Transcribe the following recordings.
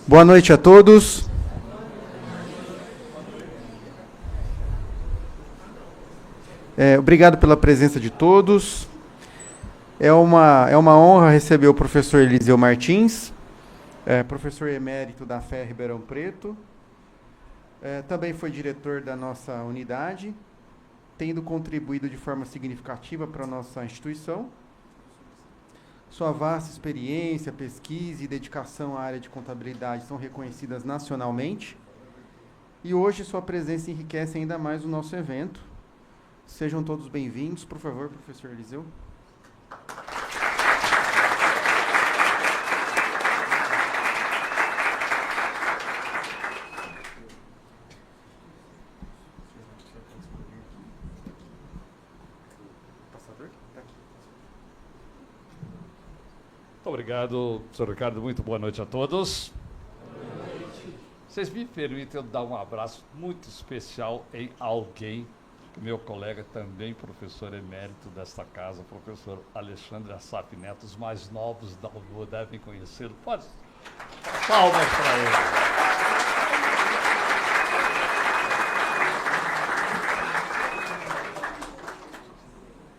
Boa noite a todos. Obrigado pela presença de todos. É uma honra receber o professor Eliseu Martins, professor emérito da FEA Ribeirão Preto. Também foi diretor da nossa unidade, tendo contribuído de forma significativa para a nossa instituição. Sua vasta experiência, pesquisa e dedicação à área de contabilidade são reconhecidas nacionalmente. E hoje sua presença enriquece ainda mais o nosso evento. Sejam todos bem-vindos. Por favor, professor Eliseu. Muito obrigado, professor Ricardo. Muito boa noite a todos. Boa noite. Vocês me permitem eu dar um abraço muito especial em alguém, meu colega também, professor emérito desta casa, professor Alexandre Assaf Neto. Os mais novos da UNU devem conhecê-lo. Pode. Palmas para ele.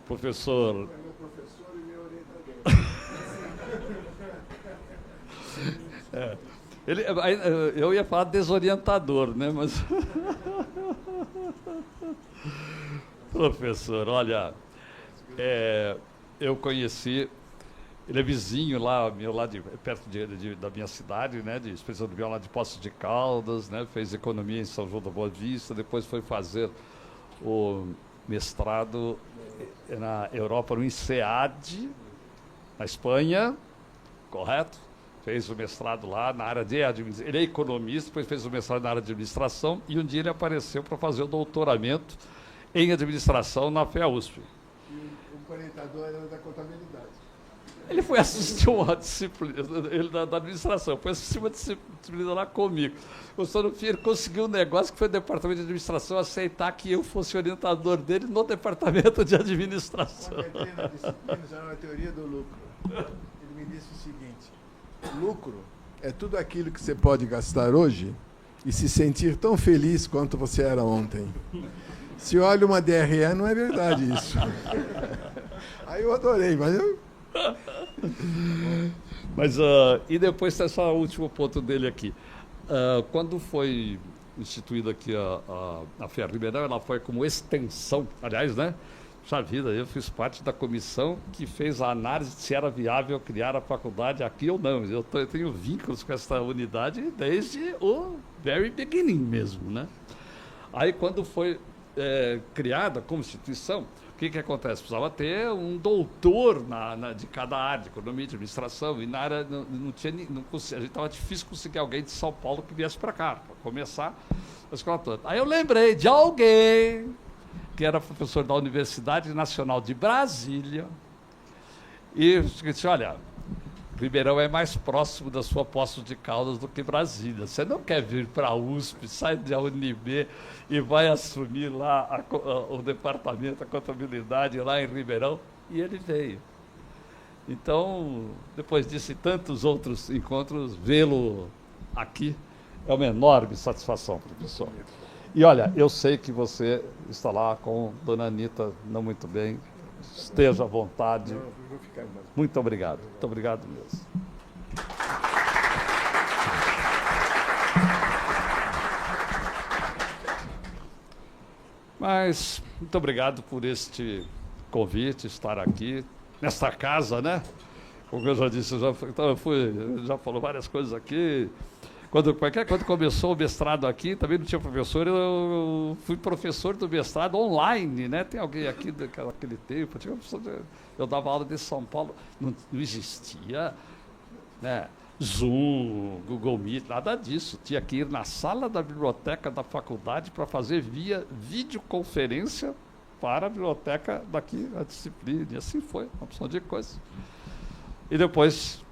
Professor. Meu professor e meu orientador. Eu ia falar desorientador, né? Mas. Professor, olha, eu conheci, ele é vizinho lá perto da minha cidade, né, de Expressão do Bião, lá de Poços de Caldas, né, fez economia em São João da Boa Vista, depois foi fazer o mestrado na Europa, no INSEAD, na Espanha, correto? Fez o mestrado lá na área de administração, ele é economista, depois fez o mestrado na área de administração, e um dia ele apareceu para fazer o doutoramento em administração na FEA USP. E o orientador era da contabilidade. Ele foi assistir uma disciplina, ele da administração, foi assistir uma disciplina lá comigo. O senhor, no fim, ele conseguiu um negócio que foi o departamento de administração aceitar que eu fosse orientador dele no departamento de administração. Quando eu entrei na disciplina, já era a teoria do lucro. Ele me disse o seguinte: lucro é tudo aquilo que você pode gastar hoje e se sentir tão feliz quanto você era ontem. Se olha uma DRE, não é verdade isso. Aí eu adorei, mas eu... Mas, e depois tem só o último ponto dele aqui. Quando foi instituída aqui a FEA Ribeirão, ela foi como extensão, aliás, né? Puxa vida, eu fiz parte da comissão que fez a análise de se era viável criar a faculdade aqui ou não. Eu tenho vínculos com essa unidade desde o very beginning mesmo, né? Aí, quando foi criada como instituição, o que acontece? Precisava ter um doutor de cada área, de economia, de administração, e na área a gente estava difícil conseguir alguém de São Paulo que viesse para cá, para começar a escola toda. Aí eu lembrei de alguém que era professor da Universidade Nacional de Brasília, e disse: olha, Ribeirão é mais próximo da sua Poços de Caldas do que Brasília. Você não quer vir para a USP, sai da UNB e vai assumir lá o departamento, a contabilidade lá em Ribeirão? E ele veio. Então, depois disso e tantos outros encontros, vê-lo aqui é uma enorme satisfação, professor. E olha, eu sei que você está lá com Dona Anita não muito bem. Esteja à vontade. Muito obrigado. Muito obrigado mesmo. Mas, muito obrigado por este convite, estar aqui, nesta casa, né? Como eu já disse, já falou várias coisas aqui. Quando começou o mestrado aqui, também não tinha professor, eu fui professor do mestrado online, né? Tem alguém aqui daquele tempo, eu dava aula de São Paulo, não existia, né? Zoom, Google Meet, nada disso. Tinha que ir na sala da biblioteca da faculdade para fazer via videoconferência para a biblioteca daqui, a disciplina, e assim foi, uma opção de coisa. E depois,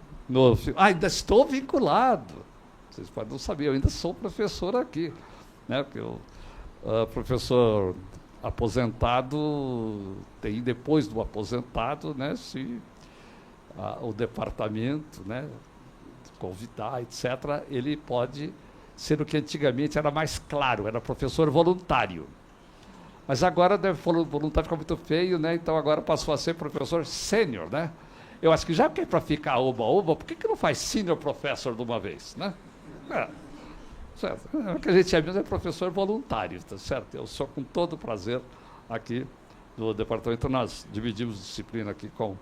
ainda estou vinculado. Vocês podem não saber, eu ainda sou professor aqui, né? Porque o professor aposentado, tem depois do aposentado, né, se o departamento, né, convidar, etc., ele pode ser o que antigamente era mais claro, era professor voluntário. Mas agora voluntário fica muito feio, né? Então agora passou a ser professor sênior, né? Eu acho que já que é para ficar oba-oba, por que não faz senior professor de uma vez, né? Certo. O que a gente é mesmo é professor voluntário, tá certo? Eu sou com todo prazer aqui do departamento, nós dividimos disciplina aqui com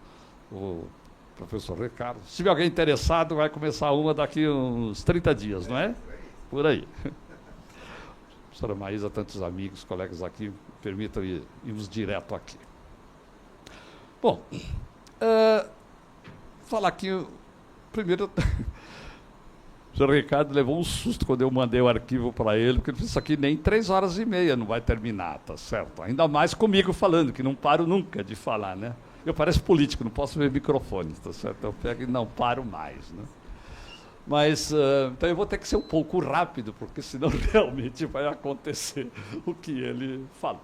o professor Ricardo. Se tiver alguém interessado, vai começar uma daqui uns 30 dias, não é? Por aí. Professora Maísa, tantos amigos, colegas aqui, permitam irmos direto aqui. Bom, falar aqui, primeiro, o senhor Ricardo levou um susto quando eu mandei o arquivo para ele, porque ele disse, isso aqui nem 3h30 não vai terminar, tá certo? Ainda mais comigo falando, que não paro nunca de falar, né? Eu pareço político, não posso ver microfone, tá certo? Eu pego e não paro mais, né? Mas, então eu vou ter que ser um pouco rápido, porque senão realmente vai acontecer o que ele fala.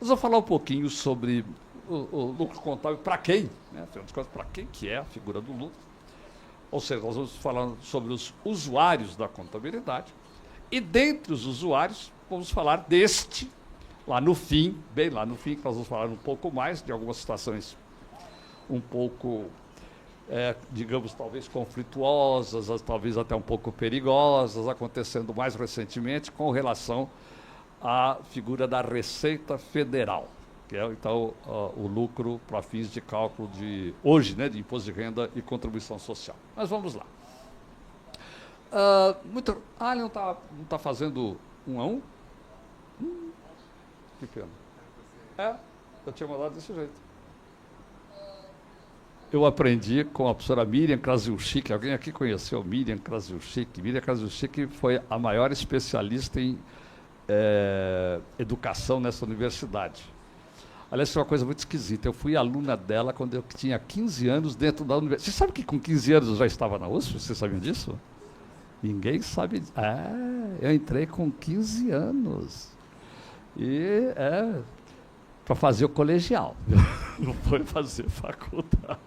Nós vamos falar um pouquinho sobre o lucro contábil, para quem, né? Afinal de contas, para quem que é a figura do lucro. Ou seja, nós vamos falar sobre os usuários da contabilidade. E dentre os usuários, vamos falar deste, lá no fim, bem lá no fim, que nós vamos falar um pouco mais de algumas situações um pouco, digamos, talvez conflituosas, talvez até um pouco perigosas, acontecendo mais recentemente com relação à figura da Receita Federal, que é, então, o lucro para fins de cálculo de hoje, né, de imposto de renda e contribuição social. Mas vamos lá. Ele não tá fazendo 1 a 1? Que pena. Eu tinha mandado desse jeito. Eu aprendi com a professora Miriam Krasiuschik. Alguém aqui conheceu Miriam Krasiuschik? Miriam Krasiuschik foi a maior especialista em educação nessa universidade. Aliás, foi uma coisa muito esquisita. Eu fui aluna dela quando eu tinha 15 anos dentro da universidade. Você sabe que com 15 anos eu já estava na USP? Vocês sabiam disso? Ninguém sabe. Eu entrei com 15 anos. E para fazer o colegial. Não foi fazer faculdade.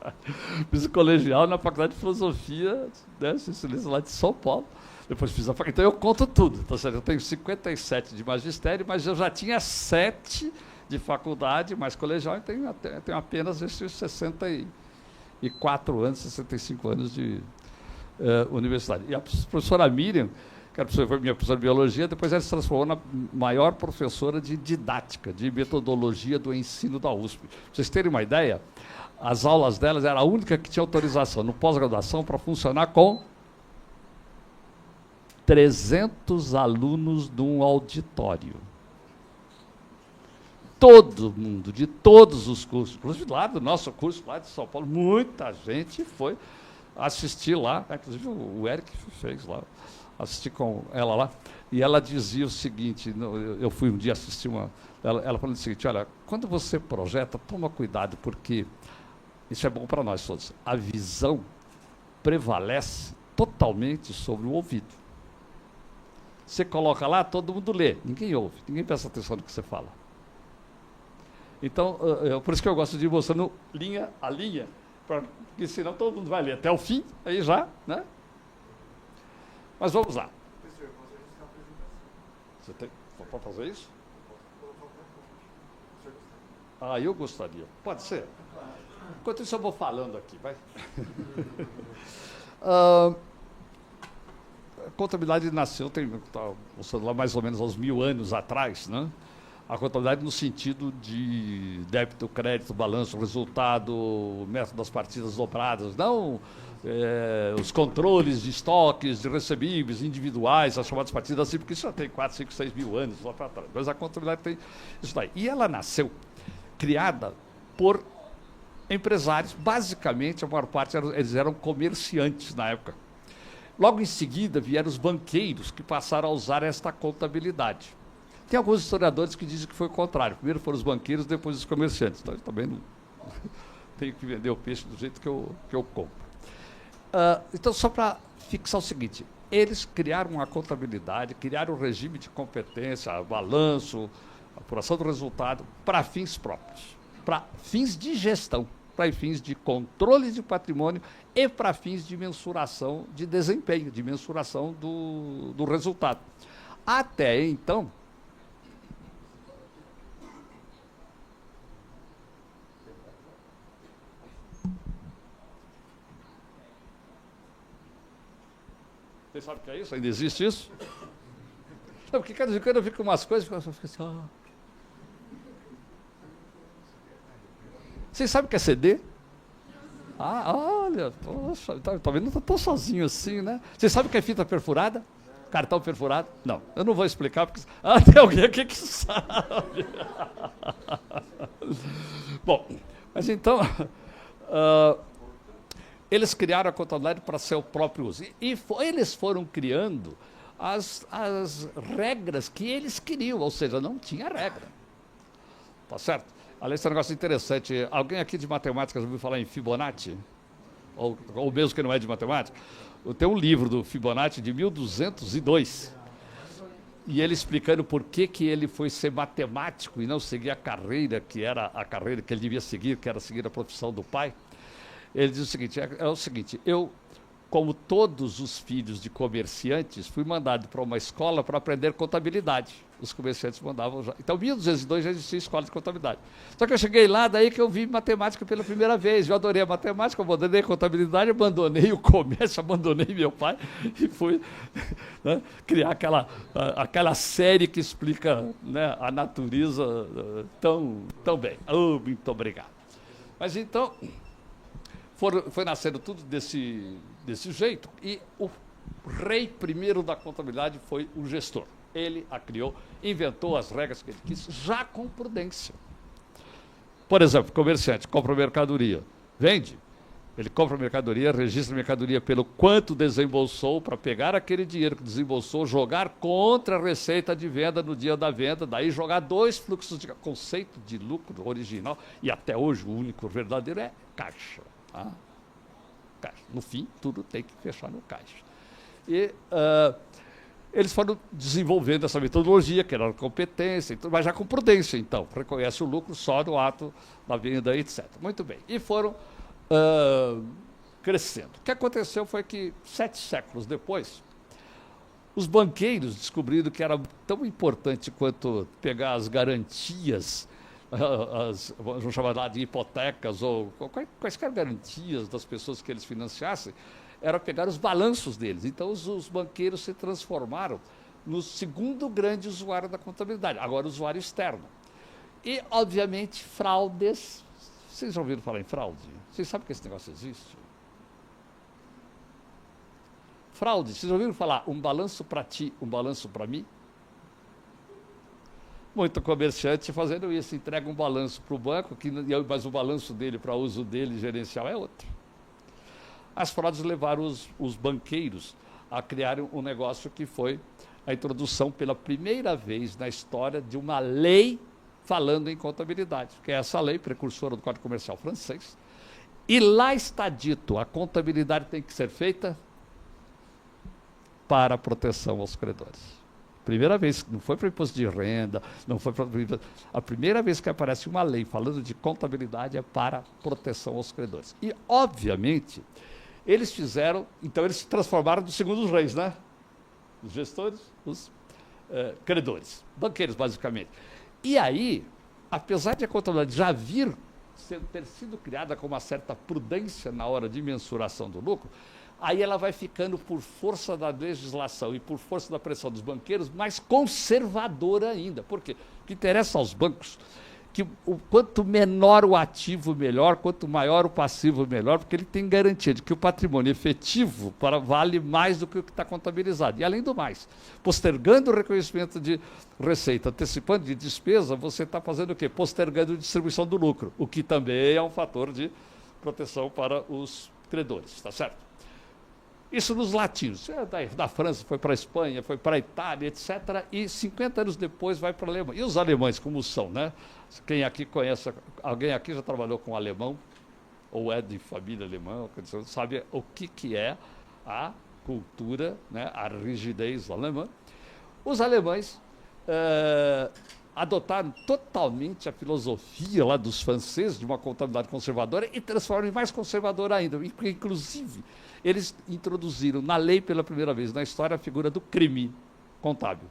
Fiz o colegial na Faculdade de Filosofia, né, Cecilícia, lá de São Paulo. Depois fiz a faculdade. Então eu conto tudo. Tá certo? Eu tenho 57 de magistério, mas eu já tinha 7 de faculdade, mais colegial, e tenho apenas esses 64 anos, 65 anos de universidade. E a professora Miriam, que foi minha professora de biologia, depois ela se transformou na maior professora de didática, de metodologia do ensino da USP. Pra vocês terem uma ideia, as aulas delas era a única que tinha autorização no pós-graduação para funcionar com 300 alunos num auditório. Todo mundo, de todos os cursos, inclusive lá do nosso curso, lá de São Paulo, muita gente foi assistir lá, inclusive o Eric fez lá, assisti com ela lá, e ela dizia o seguinte, eu fui um dia assistir ela falando o seguinte, olha, quando você projeta, toma cuidado, porque isso é bom para nós todos, a visão prevalece totalmente sobre o ouvido. Você coloca lá, todo mundo lê, ninguém ouve, ninguém presta atenção no que você fala. Então, por isso que eu gosto de ir mostrando linha a linha, porque senão todo mundo vai ler até o fim, aí já, né? Mas vamos lá. Você tem para fazer isso? Eu gostaria. Pode ser? Enquanto isso eu vou falando aqui, vai. A contabilidade nasceu, está mostrando lá mais ou menos aos 1000 anos atrás, né? A contabilidade no sentido de débito, crédito, balanço, resultado, método das partidas dobradas, não os controles de estoques, de recebíveis individuais, as chamadas partidas assim, porque isso já tem 4, 5, 6 mil anos lá para trás. Mas a contabilidade tem isso daí. E ela nasceu, criada por empresários, basicamente, a maior parte eles eram comerciantes na época. Logo em seguida vieram os banqueiros que passaram a usar esta contabilidade. Tem alguns historiadores que dizem que foi o contrário. Primeiro foram os banqueiros, depois os comerciantes. Então, eu também não tenho que vender o peixe do jeito que eu compro. Então, só para fixar o seguinte, eles criaram a contabilidade, criaram o regime de competência, balanço, apuração do resultado para fins próprios, para fins de gestão, para fins de controle de patrimônio e para fins de mensuração de desempenho, de mensuração do resultado. Até então, vocês sabem o que é isso? Ainda existe isso? Não, porque cada vez em quando eu fico com umas coisas e fico assim, Vocês sabem o que é CD? Ah, olha, poxa, tá vendo? Não estou sozinho assim, né? Vocês sabem o que é fita perfurada? Cartão perfurado? Não, eu não vou explicar, porque... tem alguém aqui que sabe. Bom, mas então... eles criaram a contabilidade para seu próprio uso. Eles foram criando as regras que eles queriam, ou seja, não tinha regra. Tá certo? Aliás, esse é um negócio interessante. Alguém aqui de matemática já ouviu falar em Fibonacci? Ou mesmo que não é de matemática? Tem um livro do Fibonacci de 1202. E ele explicando por que ele foi ser matemático e não seguir a carreira que era a carreira que ele devia seguir, que era seguir a profissão do pai. Ele diz o seguinte, eu, como todos os filhos de comerciantes, fui mandado para uma escola para aprender contabilidade. Os comerciantes mandavam já. Então, em 1202 já existia escola de contabilidade. Só que eu cheguei lá, daí que eu vi matemática pela primeira vez. Eu adorei a matemática, abandonei a contabilidade, abandonei o comércio, abandonei meu pai e fui criar aquela série que explica, né, a natureza tão bem. Muito obrigado. Mas então... Foi nascendo tudo desse jeito, e o rei primeiro da contabilidade foi o gestor. Ele a criou, inventou as regras que ele quis, já com prudência. Por exemplo, comerciante compra mercadoria, vende, ele compra mercadoria, registra a mercadoria pelo quanto desembolsou para pegar aquele dinheiro que desembolsou, jogar contra a receita de venda no dia da venda, daí jogar dois fluxos de conceito de lucro original, e até hoje o único verdadeiro é caixa. Caixa. No fim, tudo tem que fechar no caixa. E eles foram desenvolvendo essa metodologia, que era a competência, mas já com prudência, então. Reconhece o lucro só no ato da venda, etc. Muito bem. E foram crescendo. O que aconteceu foi que, 7 séculos depois, os banqueiros descobriram que era tão importante quanto pegar as garantias, vamos chamar lá de hipotecas ou quaisquer garantias das pessoas que eles financiassem, era pegar os balanços deles. Então, os banqueiros se transformaram no segundo grande usuário da contabilidade, agora usuário externo. E, obviamente, fraudes. Vocês já ouviram falar em fraude? Vocês sabem que esse negócio existe? Fraude, vocês já ouviram falar um balanço para ti, um balanço para mim? Muito comerciante fazendo isso, entrega um balanço para o banco, mas o balanço dele para uso dele gerencial é outro. As fraudes levaram os banqueiros a criarem um negócio que foi a introdução pela primeira vez na história de uma lei falando em contabilidade, que é essa lei precursora do Código Comercial francês. E lá está dito, a contabilidade tem que ser feita para a proteção aos credores. Primeira vez, não foi para o imposto de renda, não foi para... A primeira vez que aparece uma lei falando de contabilidade é para proteção aos credores. E, obviamente, eles fizeram... Então, eles se transformaram nos segundos reis, né? Os gestores, os credores, banqueiros, basicamente. E aí, apesar de a contabilidade já ter sido criada com uma certa prudência na hora de mensuração do lucro, aí ela vai ficando, por força da legislação e por força da pressão dos banqueiros, mais conservadora ainda. Por quê? O que interessa aos bancos que quanto menor o ativo, melhor, quanto maior o passivo, melhor, porque ele tem garantia de que o patrimônio efetivo vale mais do que o que está contabilizado. E, além do mais, postergando o reconhecimento de receita, antecipando de despesa, você está fazendo o quê? Postergando a distribuição do lucro, o que também é um fator de proteção para os credores, está certo? Isso nos latinos. Da França foi para a Espanha, foi para a Itália, etc. E 50 anos depois vai para a Alemanha. E os alemães, como são, né? Quem aqui conhece, alguém aqui já trabalhou com alemão, ou é de família alemã, sabe o que é a cultura, né? A rigidez alemã. Os alemães adotaram totalmente a filosofia lá dos franceses de uma contabilidade conservadora e transformaram em mais conservadora ainda. Porque, inclusive, eles introduziram na lei pela primeira vez na história a figura do crime contábil.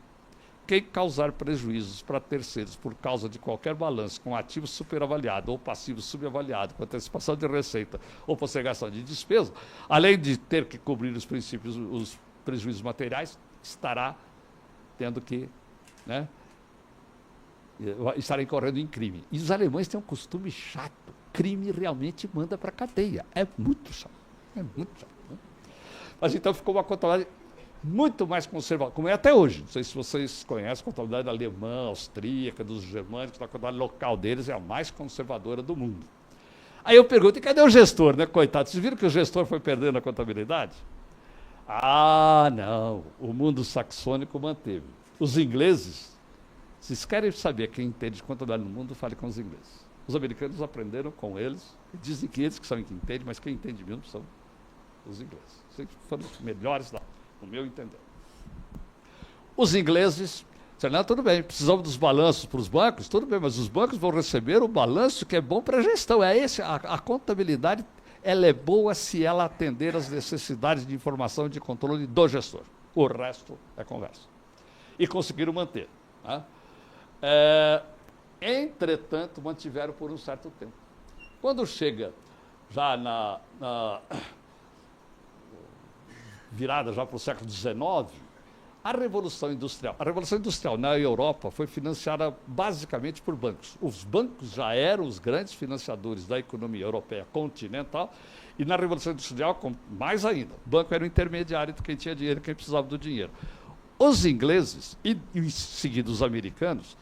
Quem causar prejuízos para terceiros por causa de qualquer balanço com ativo superavaliado ou passivo subavaliado, com antecipação de receita ou postergação de despesa, além de ter que cobrir os princípios, os prejuízos materiais, estará tendo que, né, estará incorrendo em crime. E os alemães têm um costume chato. Crime realmente manda para a cadeia. É muito chato. É muito chato. Né? Mas então ficou uma contabilidade muito mais conservadora, como é até hoje. Não sei se vocês conhecem a contabilidade alemã, austríaca, dos germânicos, a contabilidade local deles é a mais conservadora do mundo. Aí eu pergunto, e cadê o gestor, né, coitado? Vocês viram que o gestor foi perdendo a contabilidade? Ah, não, o mundo saxônico manteve. Os ingleses, vocês querem saber quem entende de contabilidade no mundo, fale com os ingleses. Os americanos aprenderam com eles, dizem que eles que são quem entende, mas quem entende mesmo são os ingleses. Sempre foram os melhores lá. No meu entender. Os ingleses disseram, não, tudo bem, precisamos dos balanços para os bancos, tudo bem, mas os bancos vão receber o balanço que é bom para a gestão. É esse, a contabilidade, ela é boa se ela atender às necessidades de informação e de controle do gestor. O resto é conversa. E conseguiram manter. Né? Entretanto, mantiveram por um certo tempo. Quando chega já na virada já para o século XIX, a Revolução Industrial. A Revolução Industrial na Europa foi financiada basicamente por bancos. Os bancos já eram os grandes financiadores da economia europeia continental e na Revolução Industrial, mais ainda, o banco era o intermediário de quem tinha dinheiro e quem precisava do dinheiro. Os ingleses, e em seguida os americanos,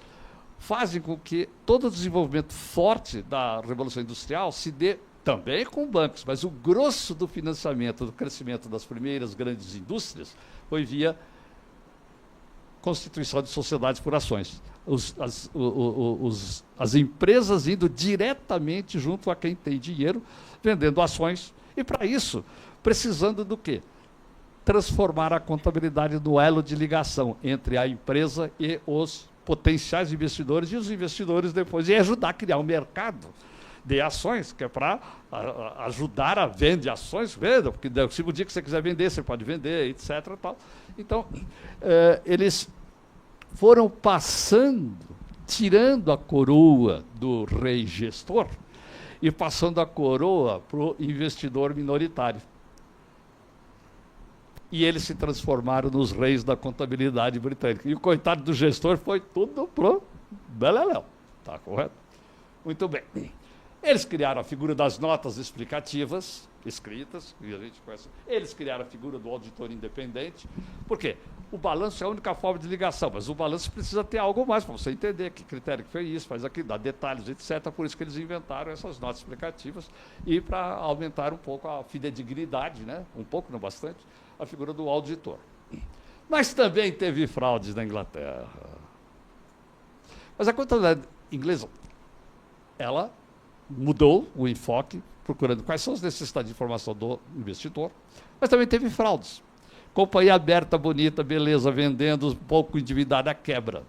fazem com que todo o desenvolvimento forte da Revolução Industrial se dê também com bancos, mas o grosso do financiamento, do crescimento das primeiras grandes indústrias foi via constituição de sociedades por ações. As empresas indo diretamente junto a quem tem dinheiro, vendendo ações, e para isso, precisando do quê? Transformar a contabilidade no elo de ligação entre a empresa e os potenciais investidores, e os investidores depois, e ajudar a criar um mercado de ações, que é para ajudar a vender ações, venda, porque se o dia que você quiser vender, você pode vender, etc. Tal. Então, eles foram passando, tirando a coroa do rei gestor e passando a coroa para o investidor minoritário. E eles se transformaram nos reis da contabilidade britânica. E o coitado do gestor foi tudo pro beleléu. Tá correto? Muito bem. Eles criaram a figura das notas explicativas, escritas, que a gente conhece. Eles criaram a figura do auditor independente. Por quê? O balanço é a única forma de ligação, mas o balanço precisa ter algo mais para você entender que critério que foi isso, faz aquilo, dá detalhes, etc. Por isso que eles inventaram essas notas explicativas e para aumentar um pouco a fidedignidade, né? Um pouco, não bastante, a figura do auditor. Mas também teve fraudes na Inglaterra. Mas a contabilidade inglesa, ela mudou o enfoque, procurando quais são as necessidades de informação do investidor, mas também teve fraudes. Companhia aberta, bonita, beleza, vendendo, pouco endividada, quebra.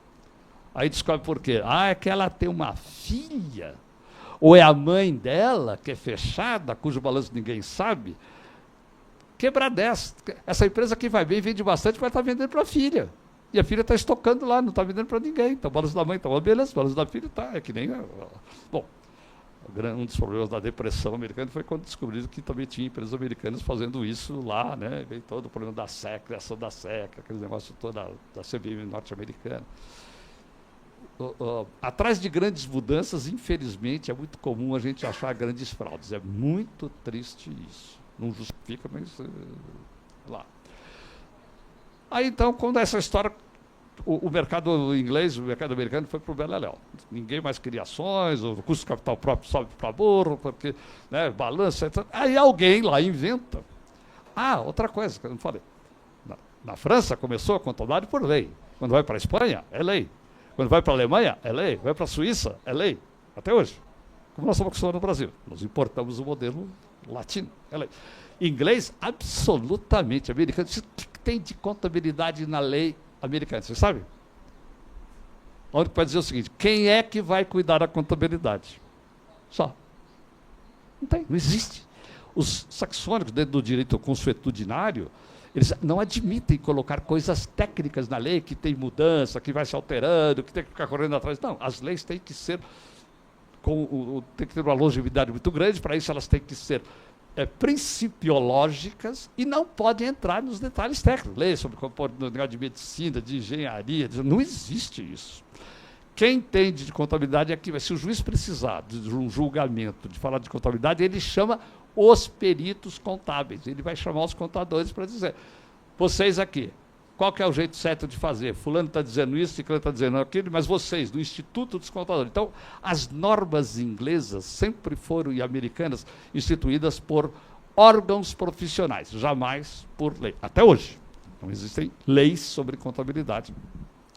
Aí descobre por quê. Ah, é que ela tem uma filha, ou é a mãe dela, que é fechada, cujo balanço ninguém sabe. Quebra dessa. Essa empresa que vai bem, vende bastante, mas está vendendo para a filha. E a filha está estocando lá, não está vendendo para ninguém. Então o balanço da mãe está, beleza, o balanço da filha está, é que nem... Bom, um dos problemas da depressão americana foi quando descobriram que também tinha empresas americanas fazendo isso lá, né? Veio todo o problema da SEC, criação da SEC, aquele negócio todo da CVM norte-americana. Atrás de grandes mudanças, infelizmente, é muito comum a gente achar grandes fraudes. É muito triste isso. Não justifica, mas... lá. Aí, então, quando essa história... O mercado inglês, o mercado americano foi para o beleléu. Ninguém mais queria ações, o custo de capital próprio sobe para burro, porque, né, balança, etc. Aí alguém lá inventa. Ah, outra coisa que eu não falei. Na França começou a contabilidade por lei. Quando vai para a Espanha, é lei. Quando vai para a Alemanha, é lei. Vai para a Suíça, é lei. Até hoje. Como nós estamos acostumados no Brasil. Nós importamos o modelo latino, é lei. Inglês, absolutamente americano. O que tem de contabilidade na lei americana, você sabe? A única que vai dizer o seguinte: quem é que vai cuidar da contabilidade? Só. Não tem, não existe. Os saxônicos, dentro do direito consuetudinário, eles não admitem colocar coisas técnicas na lei, que tem mudança, que vai se alterando, que tem que ficar correndo atrás. Não, as leis têm que ser, tem que ter uma longevidade muito grande, para isso elas têm que ser principiológicas e não podem entrar nos detalhes técnicos. Lei sobre comportamento de medicina, de engenharia, não existe isso. Quem entende de contabilidade é aqui, mas se o juiz precisar de um julgamento, de falar de contabilidade, ele chama os peritos contábeis. Ele vai chamar os contadores para dizer: vocês aqui, qual que é o jeito certo de fazer? Fulano está dizendo isso, ciclano está dizendo aquilo, mas vocês, do Instituto dos Contadores. Então, as normas inglesas sempre foram, e americanas, instituídas por órgãos profissionais, jamais por lei. Até hoje. Não existem leis sobre contabilidade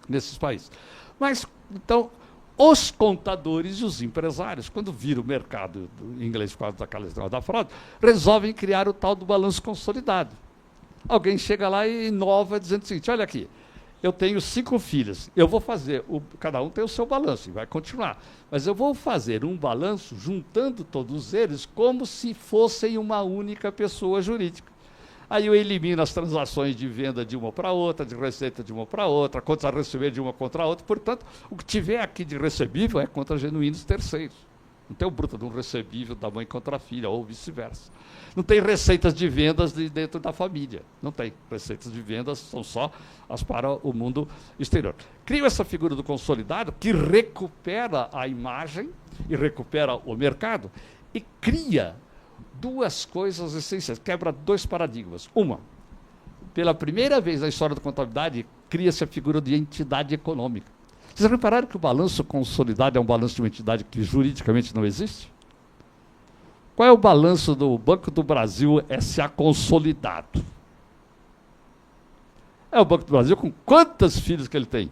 nesses países. Mas, então, os contadores e os empresários, quando viram o mercado em inglês por causa daquela história da fraude, resolvem criar o tal do balanço consolidado. Alguém chega lá e inova dizendo o seguinte: olha aqui, eu tenho 5 filhas, eu vou fazer, cada um tem o seu balanço, e vai continuar, mas eu vou fazer um balanço juntando todos eles como se fossem uma única pessoa jurídica. Aí eu elimino as transações de venda de uma para outra, de receita de uma para outra, contas a receber de uma contra a outra. Portanto, o que tiver aqui de recebível é contra genuínos terceiros. Não tem o bruto de um recebível da mãe contra a filha, ou vice-versa. Não tem receitas de vendas dentro da família. Não tem. Receitas de vendas são só as para o mundo exterior. Crio essa figura do consolidado que recupera a imagem e recupera o mercado e cria duas coisas essenciais, quebra 2 paradigmas. Uma, pela primeira vez na história da contabilidade, cria-se a figura de entidade econômica. Vocês repararam que o balanço consolidado é um balanço de uma entidade que juridicamente não existe? Qual é o balanço do Banco do Brasil S.A. consolidado? É o Banco do Brasil com quantas filhas que ele tem?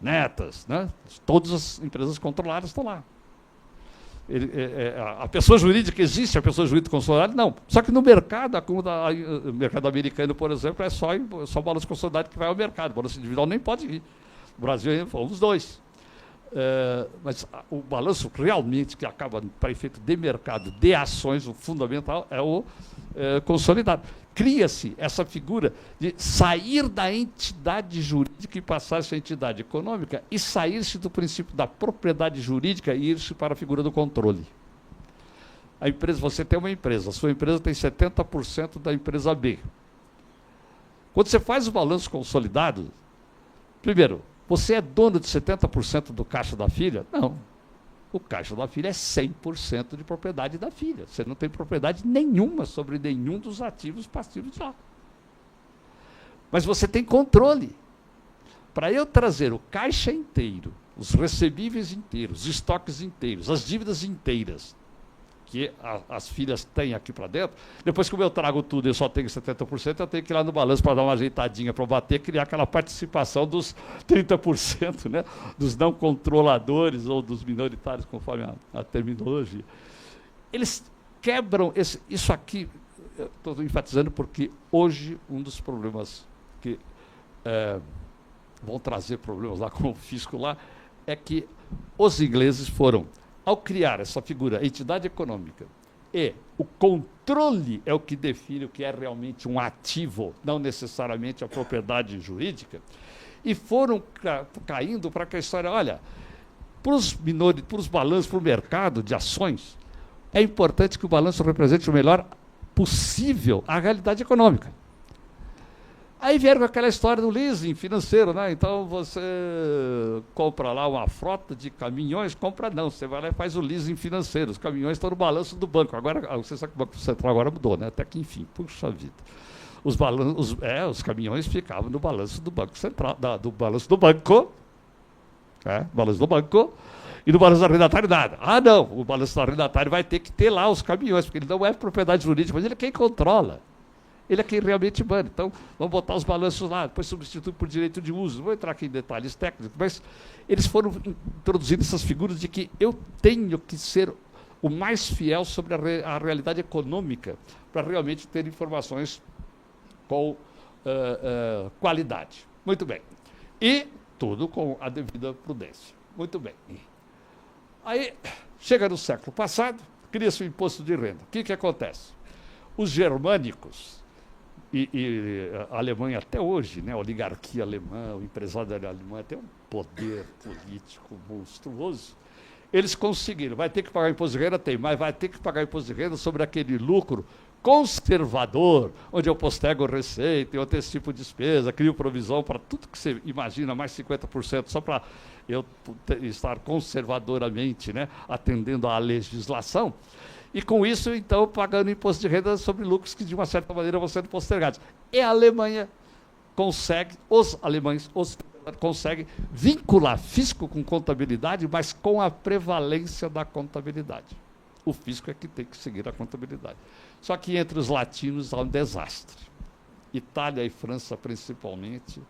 Netas, né? Todas as empresas controladas estão lá. A pessoa jurídica existe, a pessoa jurídica consolidada, não. Só que no mercado, o mercado americano, por exemplo, é só balanço consolidado que vai ao mercado. O balanço individual nem pode ir. O Brasil fomos os dois. Mas o balanço realmente que acaba para efeito de mercado, de ações, o fundamental é o consolidado. Cria-se essa figura de sair da entidade jurídica e passar-se à entidade econômica e sair-se do princípio da propriedade jurídica e ir-se para a figura do controle. A empresa, você tem uma empresa, a sua empresa tem 70% da empresa B. Quando você faz o balanço consolidado, primeiro, você é dono de 70% do caixa da filha? Não. O caixa da filha é 100% de propriedade da filha. Você não tem propriedade nenhuma sobre nenhum dos ativos passivos lá. Mas você tem controle. Para eu trazer o caixa inteiro, os recebíveis inteiros, os estoques inteiros, as dívidas inteiras, que as filhas têm aqui para dentro, depois que eu trago tudo e eu só tenho 70%, eu tenho que ir lá no balanço para dar uma ajeitadinha, para bater, criar aquela participação dos 30%, né, dos não controladores ou dos minoritários, conforme a terminologia. Eles quebram isso aqui, estou enfatizando porque hoje um dos problemas que vão trazer problemas lá com o fisco lá, é que os ingleses foram, ao criar essa figura, a entidade econômica, e o controle é o que define o que é realmente um ativo, não necessariamente a propriedade jurídica, e foram caindo para que a história, olha, para os balanços, para o mercado de ações, é importante que o balanço represente o melhor possível a realidade econômica. Aí vieram com aquela história do leasing financeiro, né? Então você compra lá uma frota de caminhões, compra não, você vai lá e faz o leasing financeiro. Os caminhões estão no balanço do banco. Agora, você sabe que o Banco Central agora mudou, né? Até que enfim, puxa vida. Os caminhões ficavam no balanço do Banco Central, do balanço do banco, balanço do banco, e no balanço do arrendatário nada. Ah, não, o balanço do arrendatário vai ter que ter lá os caminhões, porque ele não é propriedade jurídica, mas ele é quem controla. Ele é quem realmente manda. Então, vamos botar os balanços lá, depois substitui por direito de uso. Não vou entrar aqui em detalhes técnicos, mas eles foram introduzindo essas figuras de que eu tenho que ser o mais fiel sobre a realidade econômica para realmente ter informações com qualidade. Muito bem. E tudo com a devida prudência. Muito bem. Aí, chega no século passado, cria-se o imposto de renda. O que acontece? Os germânicos, e a Alemanha até hoje, né, a oligarquia alemã, o empresário alemão tem um poder político monstruoso. Eles conseguiram, vai ter que pagar imposto de renda? Tem, mas vai ter que pagar imposto de renda sobre aquele lucro conservador, onde eu postego receita, eu tenho esse tipo de despesa, crio provisão para tudo que você imagina, mais 50%, só para eu estar conservadoramente, né, atendendo à legislação. E com isso, então, pagando imposto de renda sobre lucros que, de uma certa maneira, vão sendo postergados. E a Alemanha consegue, os alemães conseguem vincular fisco com contabilidade, mas com a prevalência da contabilidade. O fisco é que tem que seguir a contabilidade. Só que entre os latinos há um desastre. Itália e França, principalmente,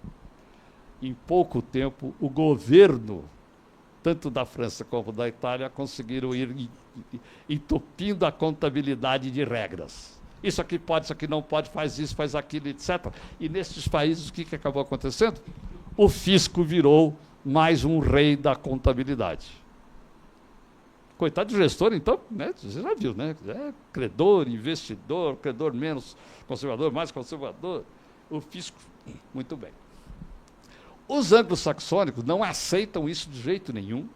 em pouco tempo, o governo, tanto da França como da Itália, conseguiram ir entupindo a contabilidade de regras. Isso aqui pode, isso aqui não pode, faz isso, faz aquilo, etc. E nesses países, o que acabou acontecendo? O fisco virou mais um rei da contabilidade. Coitado do gestor, então, né, você já viu, né? É credor, investidor, credor menos conservador, mais conservador. O fisco, muito bem. Os anglo-saxônicos não aceitam isso de jeito nenhum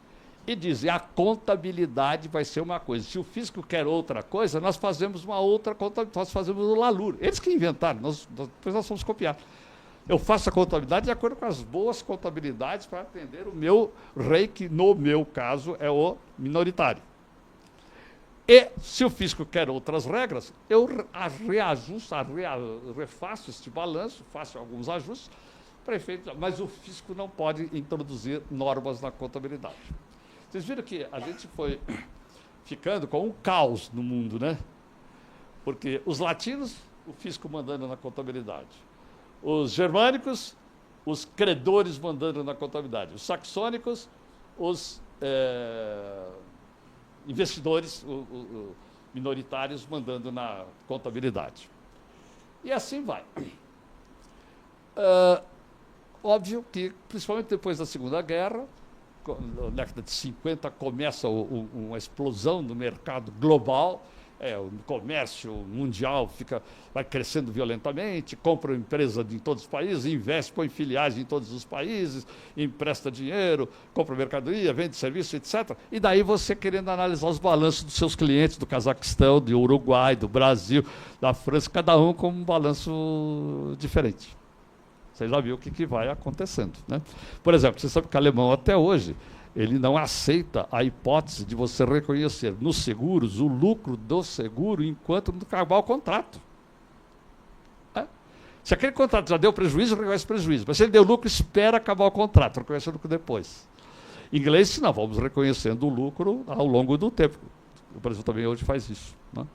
e dizem a contabilidade vai ser uma coisa. Se o fisco quer outra coisa, nós fazemos uma outra contabilidade, nós fazemos o LALUR. Eles que inventaram, depois nós vamos copiar. Eu faço a contabilidade de acordo com as boas contabilidades para atender o meu rei, que no meu caso é o minoritário. E se o fisco quer outras regras, eu reajusto, refaço este balanço, faço alguns ajustes, mas o fisco não pode introduzir normas na contabilidade. Vocês viram que a gente foi ficando com um caos no mundo, né? Porque os latinos, o fisco mandando na contabilidade. Os germânicos, os credores mandando na contabilidade. Os saxônicos, os investidores minoritários mandando na contabilidade. E assim vai. Óbvio que, principalmente depois da Segunda Guerra, na década de 50, começa uma explosão do mercado global, o comércio mundial vai crescendo violentamente, compra empresa em todos os países, investe, põe filiais em todos os países, empresta dinheiro, compra mercadoria, vende serviço, etc. E daí você querendo analisar os balanços dos seus clientes, do Cazaquistão, do Uruguai, do Brasil, da França, cada um com um balanço diferente. Você já viu o que vai acontecendo, né? Por exemplo, você sabe que o alemão até hoje, ele não aceita a hipótese de você reconhecer nos seguros o lucro do seguro enquanto não acabar o contrato. Se aquele contrato já deu prejuízo, reconhece prejuízo. Mas se ele deu lucro, espera acabar o contrato, reconhece o lucro depois. Em inglês, não, vamos reconhecendo o lucro ao longo do tempo. O Brasil também hoje faz isso, né?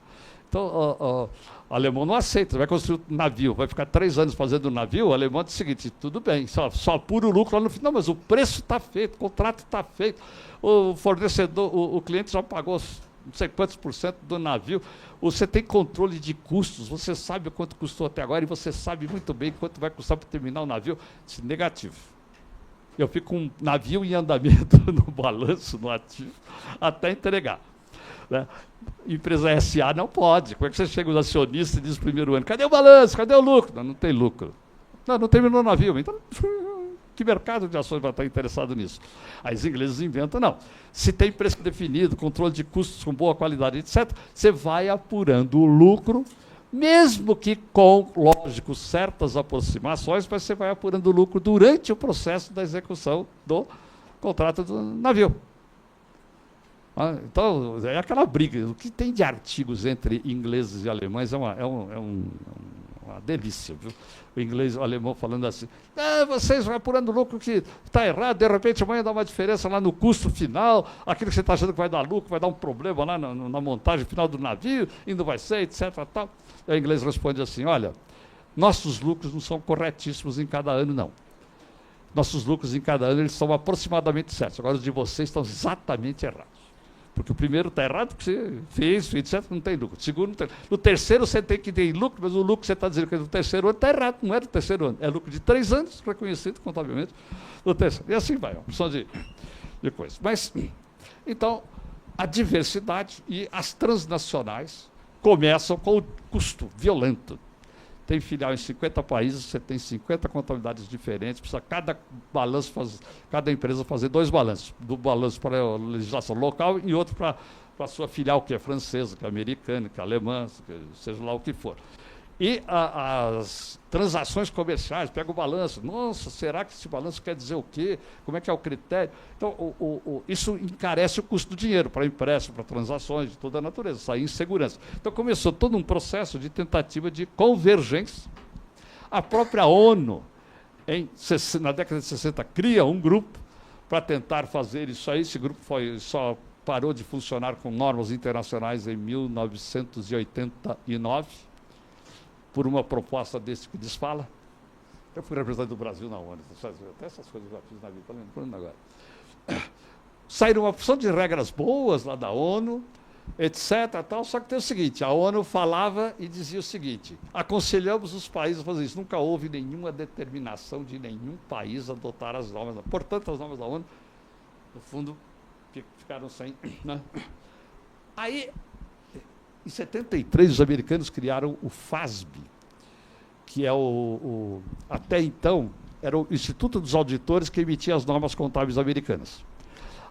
Então, o alemão não aceita, vai construir um navio, vai ficar 3 anos fazendo um navio, o alemão diz o seguinte, tudo bem, só apura o lucro lá no final, mas o preço está feito, o contrato está feito, o fornecedor, o cliente já pagou não sei quantos % do navio, você tem controle de custos, você sabe quanto custou até agora e você sabe muito bem quanto vai custar para terminar o navio. Isso é negativo. Eu fico com um navio em andamento no balanço, no ativo, até entregar. Né? Empresa SA não pode. Como é que você chega os acionistas e diz no primeiro ano, cadê o balanço, cadê o lucro? Não tem lucro. Não terminou o navio. Então, que mercado de ações vai estar interessado nisso? Aí os ingleses inventam, não. Se tem preço definido, controle de custos com boa qualidade, etc., você vai apurando o lucro, mesmo que com, lógico, certas aproximações, mas você vai apurando o lucro durante o processo da execução do contrato do navio. Então, é aquela briga. O que tem de artigos entre ingleses e alemães é uma delícia, viu? O inglês e o alemão falando assim, vocês vão apurando lucro que está errado, de repente amanhã dá uma diferença lá no custo final, aquilo que você está achando que vai dar lucro, vai dar um problema lá na montagem final do navio, e não vai ser, etc. Tal. E o inglês responde assim, olha, nossos lucros não são corretíssimos em cada ano, não. Nossos lucros em cada ano eles são aproximadamente certos, agora os de vocês estão exatamente errados. Porque o primeiro está errado, porque você fez, etc., não tem lucro. O segundo, não tem. No terceiro, você tem que ter lucro, mas o lucro que você está dizendo que é do terceiro ano está errado, não é do terceiro ano. É lucro de 3 anos, reconhecido contabilmente, do terceiro. E assim vai, opção de coisa. Mas, então, a diversidade e as transnacionais começam com o custo violento. Tem filial em 50 países, você tem 50 contabilidades diferentes, precisa cada empresa fazer 2 balanços, do balanço para a legislação local e outro para a sua filial, que é francesa, que é americana, que é alemã, que seja lá o que for. E as transações comerciais, pega o balanço, nossa, será que esse balanço quer dizer o quê? Como é que é o critério? Então, isso encarece o custo do dinheiro para empréstimo, para transações de toda a natureza, sai insegurança. Então, começou todo um processo de tentativa de convergência. A própria ONU, na década de 60, cria um grupo para tentar fazer isso aí. Esse grupo só parou de funcionar com normas internacionais em 1989, por uma proposta desse que desfala. Eu fui representante do Brasil na ONU, até essas coisas eu já fiz na vida, estou lembrando agora. Saíram uma opção de regras boas lá da ONU, etc. Tal, só que tem o seguinte, a ONU falava e dizia o seguinte, aconselhamos os países a fazer isso. Nunca houve nenhuma determinação de nenhum país adotar as normas. Portanto, as normas da ONU, no fundo, ficaram sem... Né? Aí... Em 73, os americanos criaram o FASB, que é até então, era o Instituto dos Auditores que emitia as normas contábeis americanas.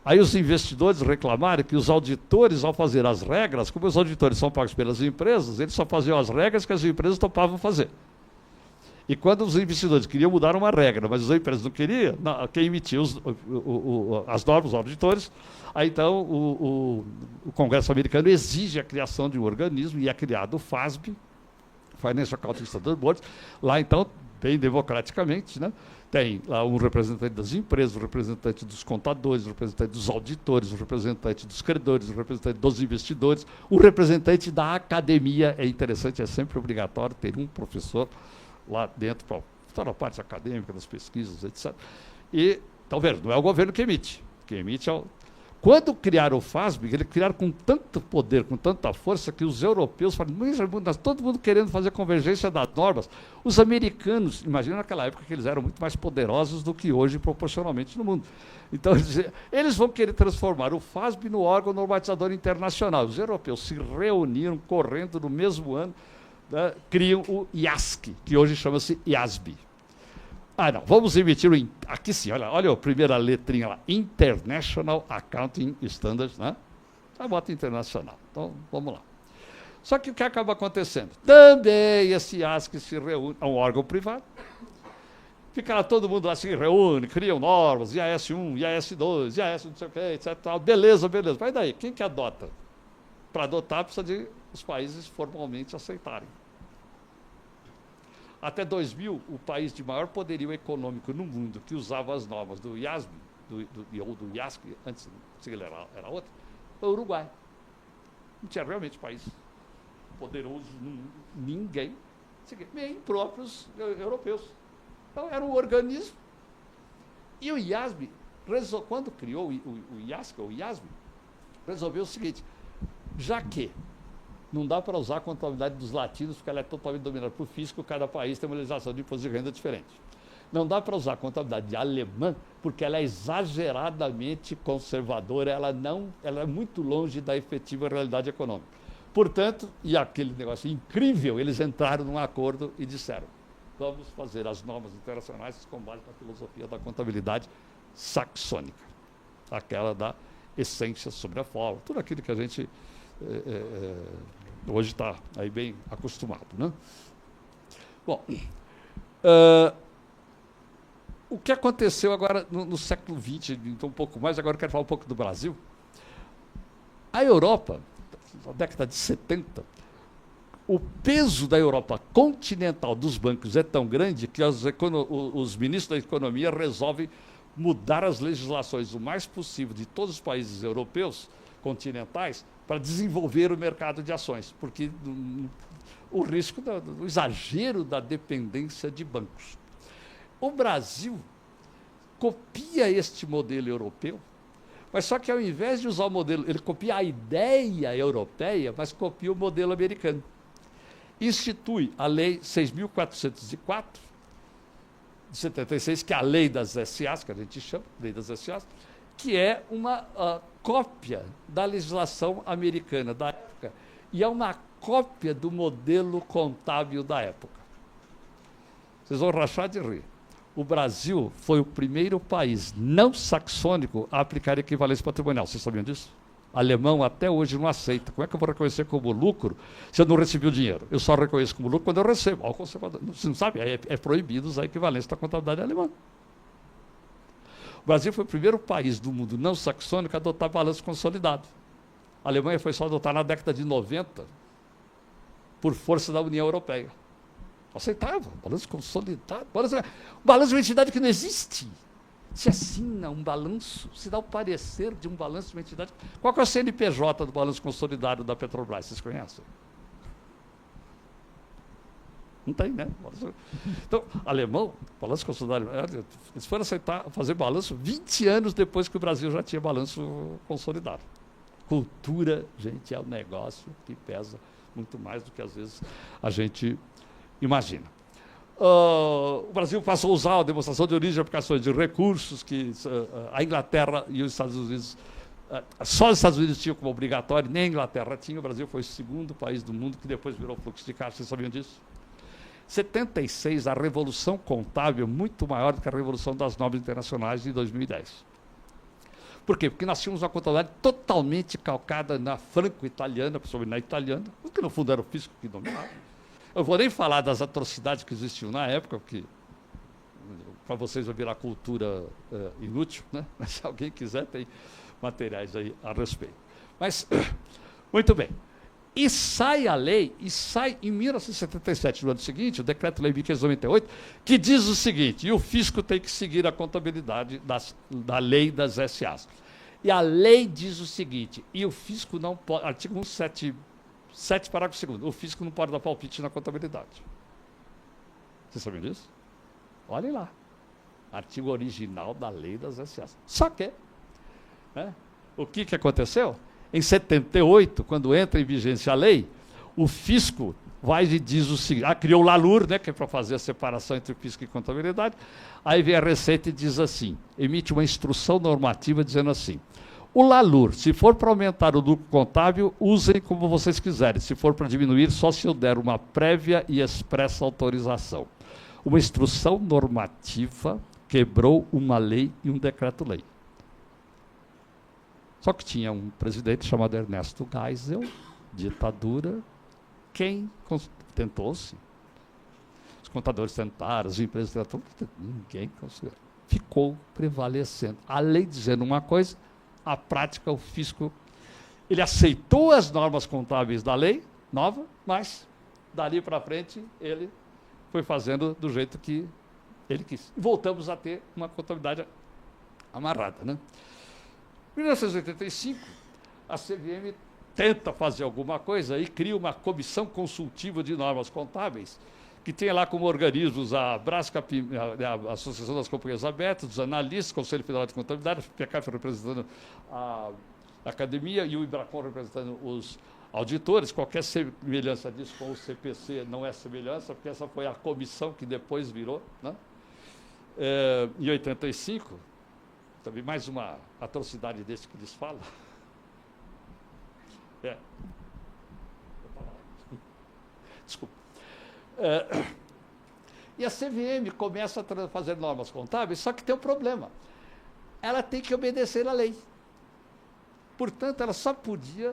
Aí os investidores reclamaram que os auditores, ao fazer as regras, como os auditores são pagos pelas empresas, eles só faziam as regras que as empresas topavam fazer. E quando os investidores queriam mudar uma regra, mas as empresas não queriam, quem emitia as normas, os auditores, aí então o Congresso americano exige a criação de um organismo, e é criado o FASB, Financial Accounting Standards Board. Lá então, bem democraticamente, né, tem lá um representante das empresas, um representante dos contadores, um representante dos auditores, um representante dos credores, um representante dos investidores, um representante da academia. É interessante, é sempre obrigatório ter um professor lá dentro, para toda a parte acadêmica, das pesquisas, etc. E, estão vendo, não é o governo que emite. Quem emite é o... Quando criaram o FASB, eles criaram com tanto poder, com tanta força, que os europeus falaram, todo mundo querendo fazer convergência das normas. Os americanos, imagina naquela época que eles eram muito mais poderosos do que hoje, proporcionalmente, no mundo. Então, eles vão querer transformar o FASB no órgão normatizador internacional. Os europeus se reuniram, correndo no mesmo ano, né, criam o IASC, que hoje chama-se IASB. Ah, não, vamos emitir aqui sim, olha a primeira letrinha lá, International Accounting Standards, né? A bota internacional. Então, vamos lá. Só que o que acaba acontecendo? Também esse IASC se reúne, é um órgão privado, fica lá todo mundo lá, se reúne, criam normas, IAS 1, IAS 2, IAS não sei o que, etc. Beleza, mas daí, quem que adota? Para adotar, precisa de os países formalmente aceitarem. Até 2000, o país de maior poderio econômico no mundo que usava as normas do IASB, ou do IASC, antes era outra, foi o Uruguai. Não tinha realmente país poderoso no mundo, ninguém, nem próprios europeus. Então, era um organismo. E o IASB, quando criou o IASC, ou o IASB, resolveu o seguinte, já que não dá para usar a contabilidade dos latinos, porque ela é totalmente dominada por fisco, cada país tem uma legislação de imposto de renda diferente. Não dá para usar a contabilidade alemã, porque ela é exageradamente conservadora, ela é muito longe da efetiva realidade econômica. Portanto, e aquele negócio incrível, eles entraram num acordo e disseram, vamos fazer as normas internacionais com base na filosofia da contabilidade saxônica, aquela da essência sobre a forma, tudo aquilo que a gente hoje está aí bem acostumado, né? Bom, o que aconteceu agora no século XX, então um pouco mais, agora eu quero falar um pouco do Brasil. A Europa, na década de 70, o peso da Europa continental dos bancos é tão grande que os ministros da economia resolvem mudar as legislações o mais possível de todos os países europeus continentais para desenvolver o mercado de ações, porque o risco do exagero da dependência de bancos. O Brasil copia este modelo europeu, Mas só que ao invés de usar o modelo, ele copia a ideia europeia, mas copia o modelo americano. Institui a Lei 6.404, de 76, que é a Lei das SAs, que a gente chama, Lei das SAs, que é uma cópia da legislação americana da época e é uma cópia do modelo contábil da época. Vocês vão rachar de rir. O Brasil foi o primeiro país não saxônico a aplicar equivalência patrimonial. Vocês sabiam disso? O alemão até hoje não aceita. Como é que eu vou reconhecer como lucro se eu não recebi o dinheiro? Eu só reconheço como lucro quando eu recebo. Ao conservador. Você não sabe? É proibido usar a equivalência da contabilidade alemã. O Brasil foi o primeiro país do mundo não saxônico a adotar balanço consolidado. A Alemanha foi só adotar na década de 90 por força da União Europeia. Aceitava, balanço consolidado. Balanço de uma entidade que não existe. Se assina um balanço, se dá o parecer de um balanço de uma entidade. Qual que é o CNPJ do balanço consolidado da Petrobras? Vocês conhecem? Não tem, né? Então, alemão, balanço consolidado, eles foram aceitar fazer balanço 20 anos depois que o Brasil já tinha balanço consolidado. Cultura, gente, é um negócio que pesa muito mais do que às vezes a gente imagina. O Brasil passou a usar a demonstração de origem e aplicações de recursos que a Inglaterra e os Estados Unidos, só os Estados Unidos tinham como obrigatório, nem a Inglaterra tinha. O Brasil foi o segundo país do mundo que depois virou fluxo de caixa. Vocês sabiam disso? Em 76, a revolução contábil é muito maior do que a revolução das normas internacionais de 2010. Por quê? Porque nós tínhamos uma contabilidade totalmente calcada na franco-italiana, principalmente na italiana, que no fundo era o fisco que dominava. Eu vou nem falar das atrocidades que existiam na época, porque para vocês vai virar cultura inútil, né? Mas se alguém quiser, tem materiais aí a respeito. Mas, muito bem. E sai a lei, e sai em 1977, no ano seguinte, o Decreto-Lei 1598, que diz o seguinte: e o fisco tem que seguir a contabilidade da lei das SAs. E a lei diz o seguinte, e o fisco não pode, artigo 177, parágrafo 2º, o fisco não pode dar palpite na contabilidade. Vocês sabem disso? Olhem lá. Artigo original da lei das SAs. Só que, né, o que aconteceu? Em 78, quando entra em vigência a lei, o fisco vai e diz o seguinte, criou o LALUR, né, que é para fazer a separação entre fisco e contabilidade, aí vem a Receita e diz assim, emite uma instrução normativa dizendo assim, o LALUR, se for para aumentar o lucro contábil, usem como vocês quiserem, se for para diminuir, só se eu der uma prévia e expressa autorização. Uma instrução normativa quebrou uma lei e um decreto-lei. Só que tinha um presidente chamado Ernesto Geisel, ditadura, quem tentou-se. Os contadores tentaram, as empresas tentaram, ninguém conseguiu. Ficou prevalecendo. A lei dizendo uma coisa, a prática, o fisco, ele aceitou as normas contábeis da lei nova, mas dali para frente ele foi fazendo do jeito que ele quis. E voltamos a ter uma contabilidade amarrada, né? Em 1985, a CVM tenta fazer alguma coisa e cria uma comissão consultiva de normas contábeis, que tem lá como organismos a Brascap, a Associação das Companhias Abertas, os analistas, Conselho Federal de Contabilidade, a PECAF representando a academia e o IBRACON representando os auditores. Qualquer semelhança disso com o CPC não é semelhança, porque essa foi a comissão que depois virou, né? Em 85, também mais uma atrocidade desse que eles falam. Desculpa. E a CVM começa a fazer normas contábeis, só que tem um problema. Ela tem que obedecer à lei. Portanto, ela só podia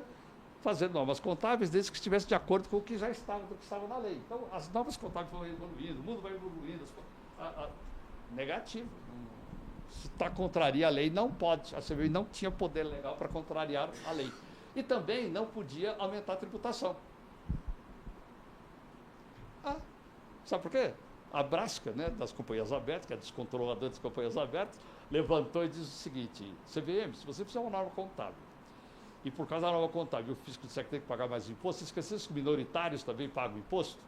fazer normas contábeis desde que estivesse de acordo com o que já estava, na lei. Então, as normas contábeis vão evoluindo, o mundo vai evoluindo. Negativo. Se contraria a lei, não pode. A CVM não tinha poder legal para contrariar a lei. E também não podia aumentar a tributação. Sabe por quê? A Brasca, né, das companhias abertas, que é a descontroladora das companhias abertas, levantou e disse o seguinte: CVM, se você fizer uma norma contábil, e por causa da norma contábil o fisco disser que tem que pagar mais imposto, esquecer que os minoritários também pagam imposto,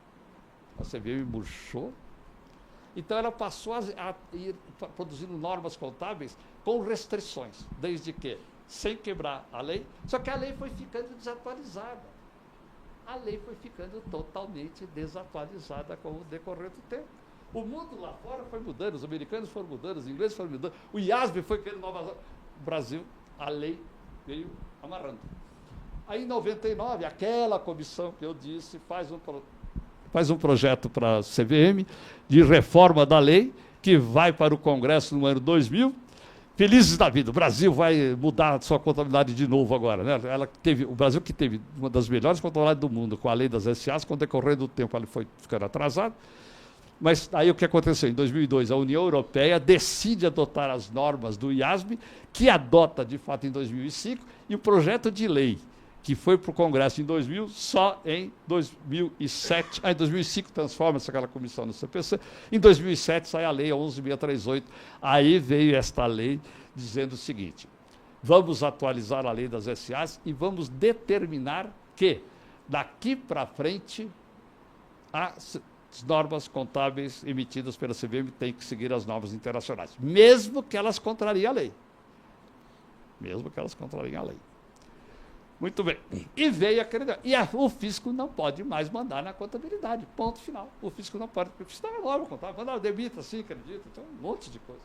a CVM murchou. Então, ela passou a ir produzindo normas contábeis com restrições, desde que sem quebrar a lei, só que a lei foi ficando desatualizada. A lei foi ficando totalmente desatualizada com o decorrer do tempo. O mundo lá fora foi mudando, os americanos foram mudando, os ingleses foram mudando, o IASB foi criando novas... O Brasil, a lei veio amarrando. Aí, em 99, aquela comissão que eu disse faz um projeto para a CVM de reforma da lei, que vai para o Congresso no ano 2000. Felizes da vida, o Brasil vai mudar sua contabilidade de novo agora. Né? O Brasil que teve uma das melhores contabilidades do mundo com a lei das SAs, com o decorrer do tempo ele foi ficando atrasado. Mas aí o que aconteceu? Em 2002, a União Europeia decide adotar as normas do IASB, que adota, de fato, em 2005, e o projeto de lei, que foi para o Congresso em 2000, só em 2007. Em 2005 transforma-se aquela comissão no CPC. Em 2007 sai a lei 11.638. Aí veio esta lei dizendo o seguinte: vamos atualizar a lei das SAs e vamos determinar que, daqui para frente, as normas contábeis emitidas pela CVM têm que seguir as normas internacionais, mesmo que elas contrariem a lei. Mesmo que elas contrariem a lei. Muito bem. E veio aquele... o fisco não pode mais mandar na contabilidade. Ponto final. O fisco não pode, porque o fisco não é norma contábil. Mandar debita, sim, acredita. Então, um monte de coisa.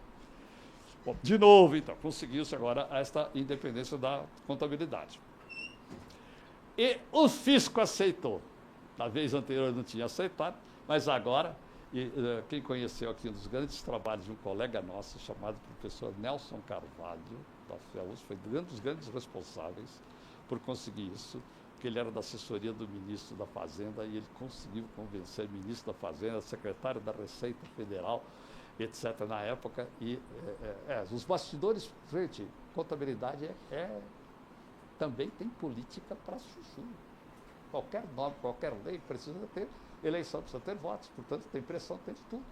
Bom, de novo, então, conseguiu-se agora esta independência da contabilidade. E o fisco aceitou. Na vez anterior não tinha aceitado, mas agora, quem conheceu aqui um dos grandes trabalhos de um colega nosso, chamado professor Nelson Carvalho, da FEUS, foi um dos grandes responsáveis por conseguir isso, porque ele era da assessoria do ministro da Fazenda e ele conseguiu convencer o ministro da Fazenda, secretário da Receita Federal, etc., na época. E os bastidores, gente, contabilidade também tem política para chuchu. Qualquer norma, qualquer lei precisa ter eleição, precisa ter votos, portanto, tem pressão, tem de tudo.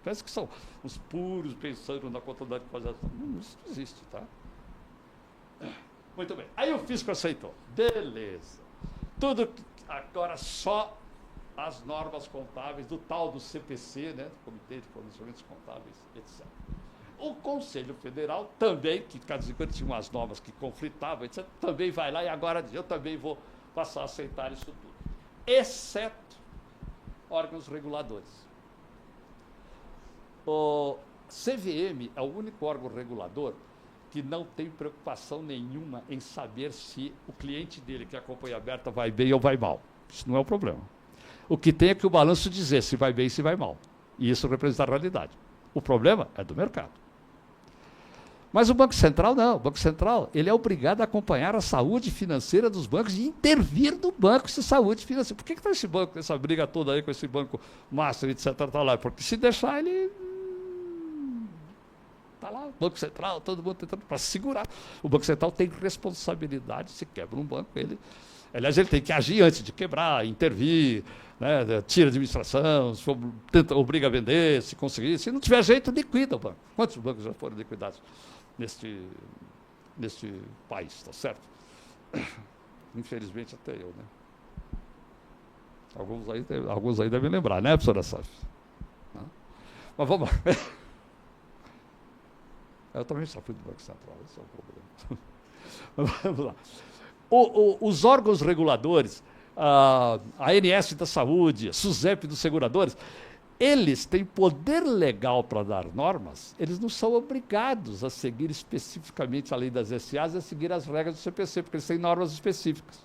Pensa que são os puros pensando na contabilidade de fazer. Isso não existe, tá? Muito bem. Aí o fisco aceitou. Beleza. Tudo agora só as normas contábeis do tal do CPC, né? Comitê de Planejamentos Contábeis, etc. O Conselho Federal também, que de vez em quando tinha umas normas que conflitavam, etc., também vai lá e agora diz, eu também vou passar a aceitar isso tudo. Exceto órgãos reguladores. O CVM é o único órgão regulador que não tem preocupação nenhuma em saber se o cliente dele, que acompanha aberta, vai bem ou vai mal. Isso não é o problema. O que tem é que o balanço dizer se vai bem e se vai mal. E isso representa a realidade. O problema é do mercado. Mas o Banco Central não. O Banco Central ele é obrigado a acompanhar a saúde financeira dos bancos e intervir no banco se saúde financeira. Por que está esse banco, essa briga toda aí com esse banco master, etc. Tá lá? Porque se deixar ele... Está lá, o Banco Central, todo mundo tentando para segurar. O Banco Central tem responsabilidade, se quebra um banco, aliás, ele tem que agir antes de quebrar, intervir, né, tira a administração, obriga a vender, se conseguir. Se não tiver jeito, liquida o banco. Quantos bancos já foram liquidados neste país, está certo? Infelizmente, até eu, né? Alguns aí devem lembrar, né, professora Saf? Mas vamos lá. Eu também só fui do Banco Central, esse é o problema. Vamos lá. Os órgãos reguladores, a ANS da Saúde, a SUSEP dos seguradores, eles têm poder legal para dar normas, eles não são obrigados a seguir especificamente a lei das SAs e a seguir as regras do CPC, porque eles têm normas específicas.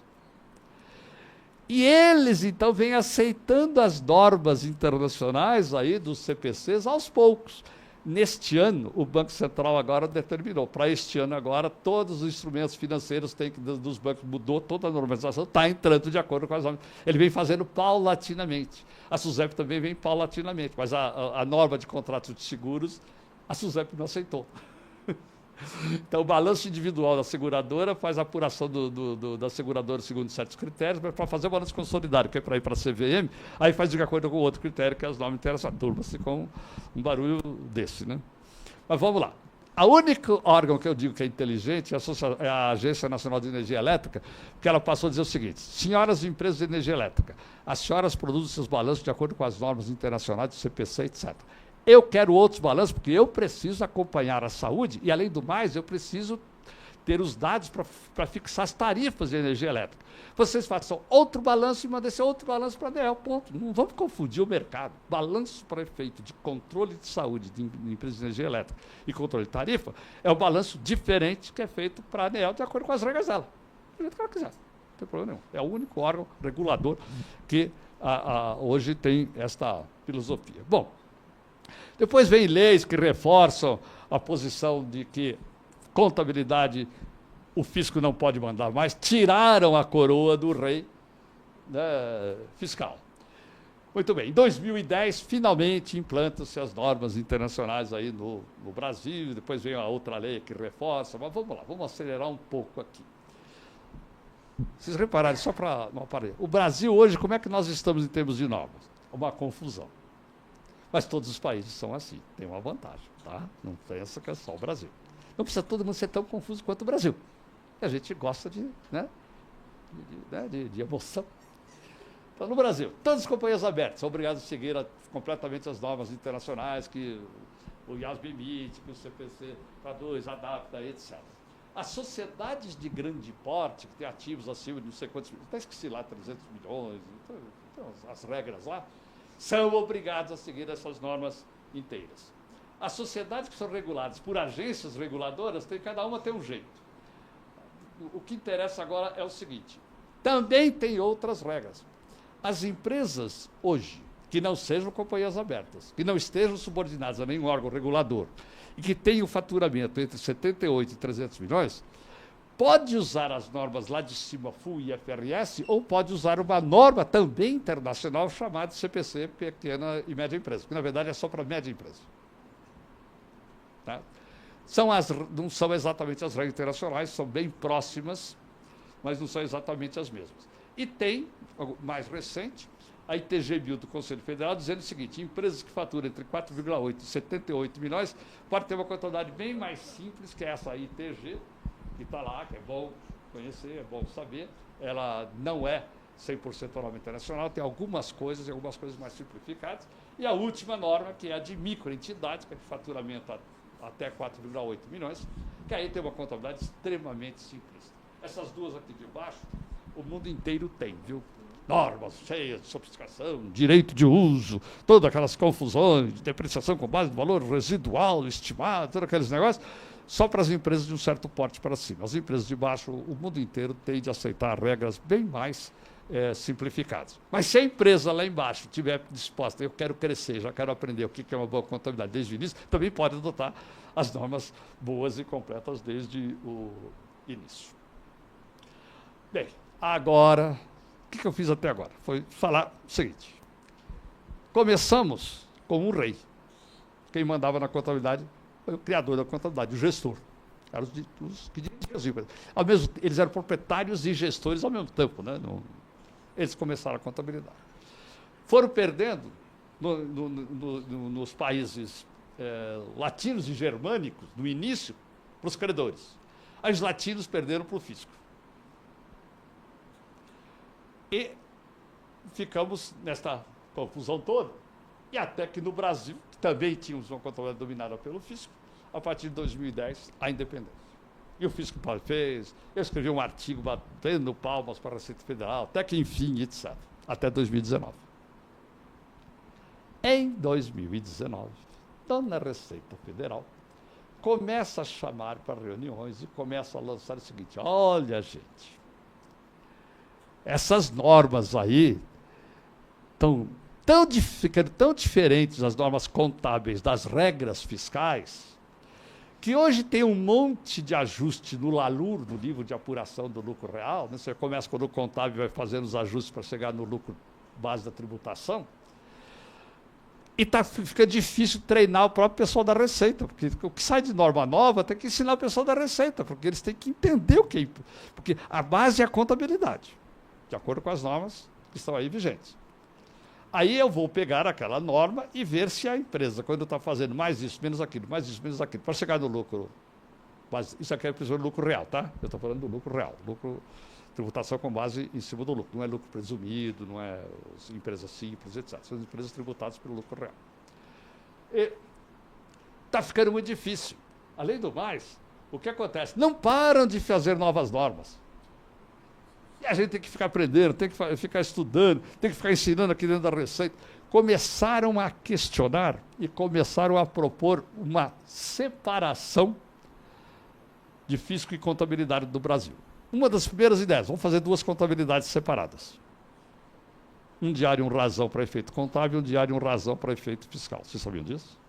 E eles, então, vêm aceitando as normas internacionais aí dos CPCs aos poucos. Neste ano, o Banco Central agora determinou, para este ano agora, todos os instrumentos financeiros dos bancos, mudou toda a normalização, está entrando de acordo com as normas. Ele vem fazendo paulatinamente. A SUSEP também vem paulatinamente, mas a norma de contratos de seguros, a SUSEP não aceitou. Então, o balanço individual da seguradora faz a apuração da seguradora segundo certos critérios, mas para fazer o balanço consolidado, que é para ir para a CVM, aí faz de acordo com outro critério, que é as normas internacionais. Turma-se com um barulho desse, né? Mas vamos lá. O único órgão que eu digo que é inteligente é a Agência Nacional de Energia Elétrica, que ela passou a dizer o seguinte: senhoras empresas de energia elétrica, as senhoras produzem seus balanços de acordo com as normas internacionais do CPC, etc. Eu quero outros balanços, porque eu preciso acompanhar a saúde e, além do mais, eu preciso ter os dados para fixar as tarifas de energia elétrica. Vocês façam outro balanço e mandem esse outro balanço para a ANEEL, ponto. Não vamos confundir o mercado. Balanço para efeito de controle de saúde de empresas de energia elétrica e controle de tarifa é um balanço diferente que é feito para a ANEEL de acordo com as regras dela. Do jeito que ela quiser. Não tem problema nenhum. É o único órgão regulador que hoje tem esta filosofia. Bom, depois vem leis que reforçam a posição de que contabilidade o fisco não pode mandar mais, tiraram a coroa do rei, né, fiscal. Muito bem, em 2010, finalmente implantam-se as normas internacionais aí no Brasil, depois vem a outra lei que reforça, mas vamos lá, vamos acelerar um pouco aqui. Vocês repararem, só para não aparelho, o Brasil hoje, como é que nós estamos em termos de normas? Uma confusão. Mas todos os países são assim, tem uma vantagem, tá? Não pensa que é só o Brasil. Não precisa todo mundo ser tão confuso quanto o Brasil. A gente gosta de emoção. Então, no Brasil, todas as companhias abertas são obrigadas a seguir completamente as normas internacionais, que o IASB-MIT, que o CPC Traduz, adapta, etc. As sociedades de grande porte, que têm ativos acima de não sei quantos, até esqueci lá, 300 milhões, então, as regras lá, são obrigadas a seguir essas normas inteiras. As sociedades que são reguladas por agências reguladoras, cada uma tem um jeito. O que interessa agora é o seguinte, também tem outras regras. As empresas hoje, que não sejam companhias abertas, que não estejam subordinadas a nenhum órgão regulador, e que tenham faturamento entre 78 e 300 milhões, pode usar as normas lá de cima, FUI e FRS, ou pode usar uma norma também internacional chamada CPC, Pequena e Média Empresa, que na verdade é só para média empresa. Tá? Não são exatamente as regras internacionais, são bem próximas, mas não são exatamente as mesmas. E tem, mais recente, a ITGBio do Conselho Federal dizendo o seguinte, empresas que faturam entre 4,8 e 78 milhões podem ter uma contabilidade bem mais simples que essa ITG, que está lá, que é bom conhecer, é bom saber. Ela não é 100% norma internacional, tem algumas coisas mais simplificadas. E a última norma, que é a de microentidades, que é de faturamento até 4,8 milhões, que aí tem uma contabilidade extremamente simples. Essas duas aqui de baixo, o mundo inteiro tem, viu? Normas cheias de sofisticação, direito de uso, todas aquelas confusões, de depreciação com base no valor residual, estimado, todos aqueles negócios, só para as empresas de um certo porte para cima. As empresas de baixo, o mundo inteiro tende a aceitar regras bem mais simplificadas. Mas se a empresa lá embaixo estiver disposta, eu quero crescer, já quero aprender o que é uma boa contabilidade desde o início, também pode adotar as normas boas e completas desde o início. Bem, agora, o que eu fiz até agora? Foi falar o seguinte. Começamos com um rei. Quem mandava na contabilidade foi o criador da contabilidade, o gestor. Eram os que dirigiam as empresas. Eles eram proprietários e gestores ao mesmo tempo, né? Eles começaram a contabilidade. Foram perdendo nos países latinos e germânicos, no início, para os credores. Aí os latinos perderam para o fisco. E ficamos nesta confusão toda. E até que no Brasil, que também tínhamos uma contabilidade dominada pelo fisco, a partir de 2010, a independência. E o fisco fez, eu escrevi um artigo batendo palmas para a Receita Federal, até que enfim, etc. Até 2019. Em 2019, dona Receita Federal começa a chamar para reuniões e começa a lançar o seguinte, olha, gente, essas normas aí estão ficando tão diferentes das normas contábeis, das regras fiscais, que hoje tem um monte de ajuste no LALUR, no livro de apuração do lucro real, né? Você começa quando o contábil vai fazendo os ajustes para chegar no lucro base da tributação, e fica difícil treinar o próprio pessoal da Receita, porque o que sai de norma nova tem que ensinar o pessoal da Receita, porque eles têm que entender o que é, porque a base é a contabilidade, de acordo com as normas que estão aí vigentes. Aí eu vou pegar aquela norma e ver se a empresa, quando está fazendo mais isso, menos aquilo, para chegar no lucro, mas isso aqui é o lucro real, tá? Eu estou falando do lucro real, tributação com base em cima do lucro, não é lucro presumido, não é empresas simples, etc. São empresas tributadas pelo lucro real. Está ficando muito difícil. Além do mais, o que acontece? Não param de fazer novas normas. E a gente tem que ficar aprendendo, tem que ficar estudando, tem que ficar ensinando aqui dentro da Receita. Começaram a questionar e começaram a propor uma separação de fisco e contabilidade do Brasil. Uma das primeiras ideias, vamos fazer 2 contabilidades separadas. Um diário e um razão para efeito contábil, um diário e um razão para efeito fiscal. Vocês sabiam disso?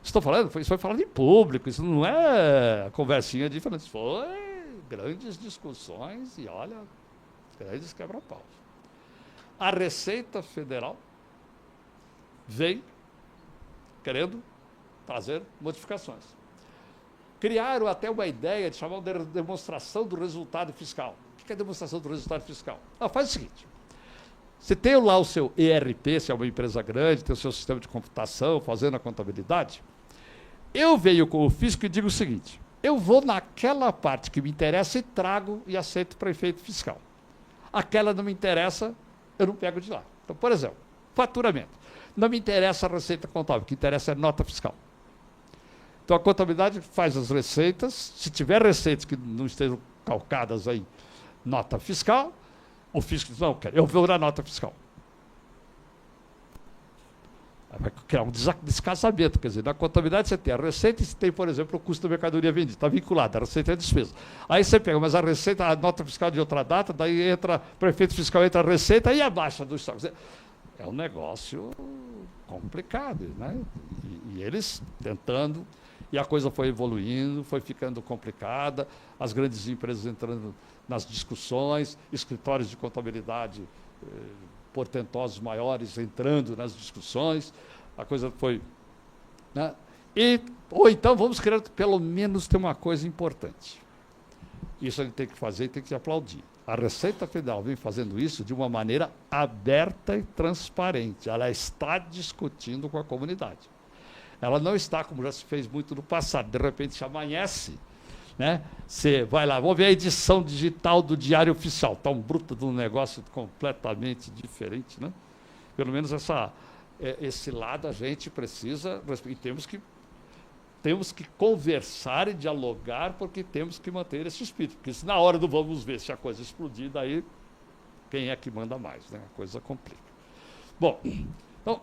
Estou falando, isso foi falado em público, isso não é conversinha diferente, foi grandes discussões e, olha, grandes quebra-paus. A Receita Federal vem querendo fazer modificações. Criaram até uma ideia de chamar de demonstração do resultado fiscal. O que é demonstração do resultado fiscal? Faz o seguinte, você tem lá o seu ERP, se é uma empresa grande, tem o seu sistema de computação, fazendo a contabilidade. Eu venho com o fisco e digo o seguinte, eu vou naquela parte que me interessa e trago e aceito para efeito fiscal. Aquela não me interessa, eu não pego de lá. Então, por exemplo, faturamento. Não me interessa a receita contábil, o que interessa é nota fiscal. Então, a contabilidade faz as receitas, se tiver receitas que não estejam calcadas em nota fiscal, o fisco diz, não, eu vou na nota fiscal. Vai criar um descasamento, quer dizer, na contabilidade você tem a receita e você tem, por exemplo, o custo da mercadoria vendida, está vinculado, a receita é a despesa. Aí você pega, mas a receita, a nota fiscal de outra data, daí entra, para efeito fiscal entra a receita e abaixa do estoque. É um negócio complicado, né? E eles tentando, e a coisa foi evoluindo, foi ficando complicada, as grandes empresas entrando nas discussões, escritórios de contabilidade portentosos maiores entrando nas discussões, a coisa foi... Né? Ou então vamos querer pelo menos ter uma coisa importante. Isso a gente tem que fazer e tem que aplaudir. A Receita Federal vem fazendo isso de uma maneira aberta e transparente. Ela está discutindo com a comunidade. Ela não está, como já se fez muito no passado, de repente se amanhece, né? Você vai lá, vamos ver a edição digital do Diário Oficial. Está um bruto de um negócio completamente diferente, né? Pelo menos esse lado a gente precisa, e temos que conversar e dialogar, porque temos que manter esse espírito. Porque se na hora do vamos ver se a coisa explodir, daí quem é que manda mais, né? A coisa complica. Bom, então...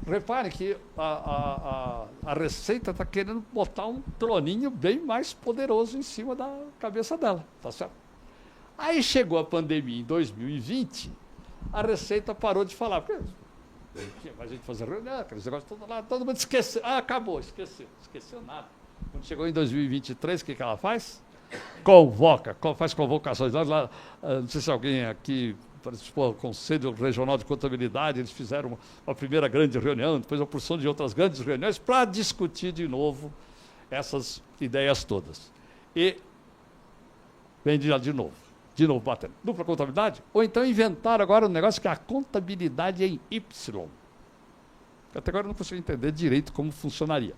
repare que a Receita está querendo botar um troninho bem mais poderoso em cima da cabeça dela, tá certo? Aí chegou a pandemia em 2020, a Receita parou de falar, porque tinha mais gente fazer reunião, aqueles negócios todo lá, todo mundo esqueceu, acabou, esqueceu nada. Quando chegou em 2023, o que ela faz? Faz convocações. Lá, não sei se alguém aqui participou do Conselho Regional de Contabilidade, eles fizeram uma primeira grande reunião, depois uma porção de outras grandes reuniões para discutir de novo essas ideias todas. E vem de novo batendo. Dupla contabilidade? Ou então inventaram agora um negócio que é a contabilidade em Y. Até agora eu não consigo entender direito como funcionaria.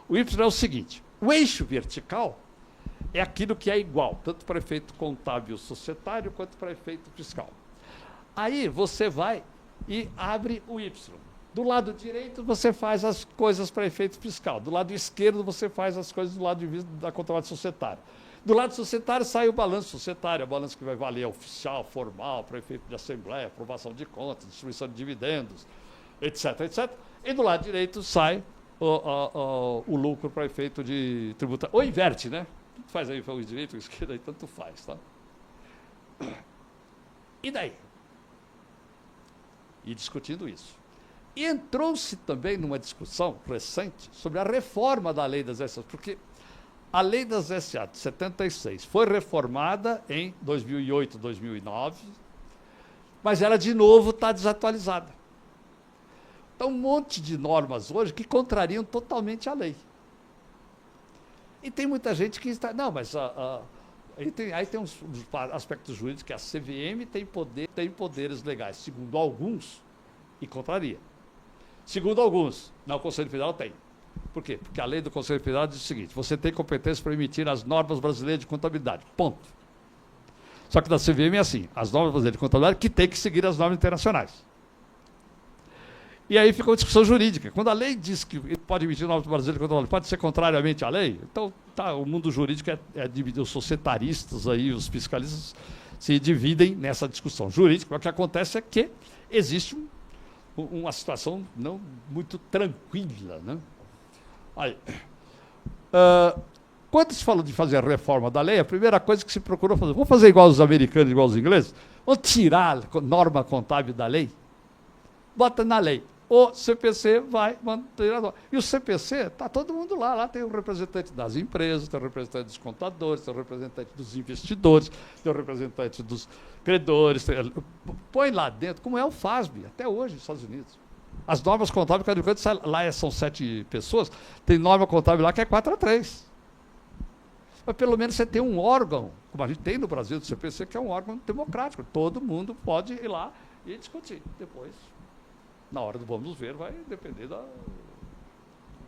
O Y é o seguinte, o eixo vertical é aquilo que é igual, tanto para efeito contábil societário quanto para efeito fiscal. Aí você vai e abre o Y. Do lado direito você faz as coisas para efeito fiscal. Do lado esquerdo você faz as coisas do lado de vista da contabilidade societária. Do lado societário sai o balanço societário, o balanço que vai valer oficial, formal, para efeito de assembleia, aprovação de contas, distribuição de dividendos, etc, etc. E do lado direito sai o lucro para efeito de tributação. Ou inverte, né? Tanto faz aí o direito, o esquerdo, aí tanto faz, tá? E daí? E discutindo isso. E entrou-se também numa discussão recente sobre a reforma da lei das SA, porque a lei das SA de 76 foi reformada em 2008, 2009, mas ela de novo está desatualizada. Então, um monte de normas hoje que contrariam totalmente a lei. E tem muita gente que está... Não, mas aí tem uns aspectos jurídicos que a CVM tem poderes legais, segundo alguns, e contraria. Segundo alguns, não, o Conselho Federal tem. Por quê? Porque a lei do Conselho Federal diz o seguinte, você tem competência para emitir as normas brasileiras de contabilidade, ponto. Só que da CVM é assim, as normas brasileiras de contabilidade que tem que seguir as normas internacionais. E aí fica uma discussão jurídica. Quando a lei diz que ele pode emitir nome do brasileiro, quando pode ser contrariamente à lei, então tá, o mundo jurídico é dividido, os societaristas, aí, os fiscalistas, se dividem nessa discussão jurídica. O que acontece é que existe uma situação não muito tranquila. Né? Aí, quando se falou de fazer a reforma da lei, a primeira coisa que se procurou fazer, vamos fazer igual os americanos, igual os ingleses? Vamos tirar a norma contábil da lei? Bota na lei. O CPC vai manter a norma. E o CPC, está todo mundo lá. Lá tem o representante das empresas, tem o representante dos contadores, tem o representante dos investidores, tem o representante dos credores. Põe lá dentro, como é o FASB, até hoje, nos Estados Unidos. As normas contábeis, cada canto, lá são 7 pessoas, tem norma contábil lá que é 4-3. Mas pelo menos você tem um órgão, como a gente tem no Brasil, do CPC, que é um órgão democrático. Todo mundo pode ir lá e discutir. Depois, na hora do vamos ver, vai depender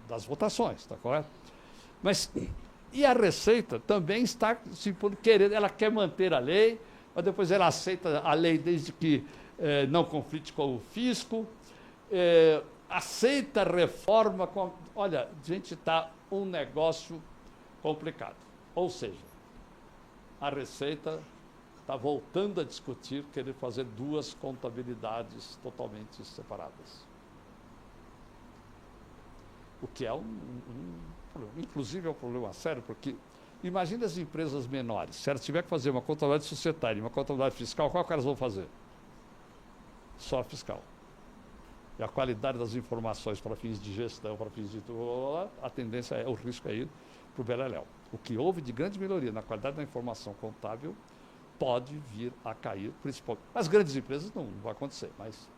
das votações, está correto? Mas, e a Receita também está se querendo, ela quer manter a lei, mas depois ela aceita a lei desde que não conflite com o fisco, aceita a reforma. Olha, gente, está um negócio complicado. Ou seja, a Receita está voltando a discutir, querer fazer 2 contabilidades totalmente separadas. O que é inclusive é um problema sério, porque imagine as empresas menores, se elas tiverem que fazer uma contabilidade societária e uma contabilidade fiscal, qual que elas vão fazer? Só a fiscal. E a qualidade das informações para fins de gestão, para fins de a tendência o risco é ir para o beleléu. O que houve de grande melhoria na qualidade da informação contábil pode vir a cair, principalmente. As grandes empresas não vai acontecer, mas...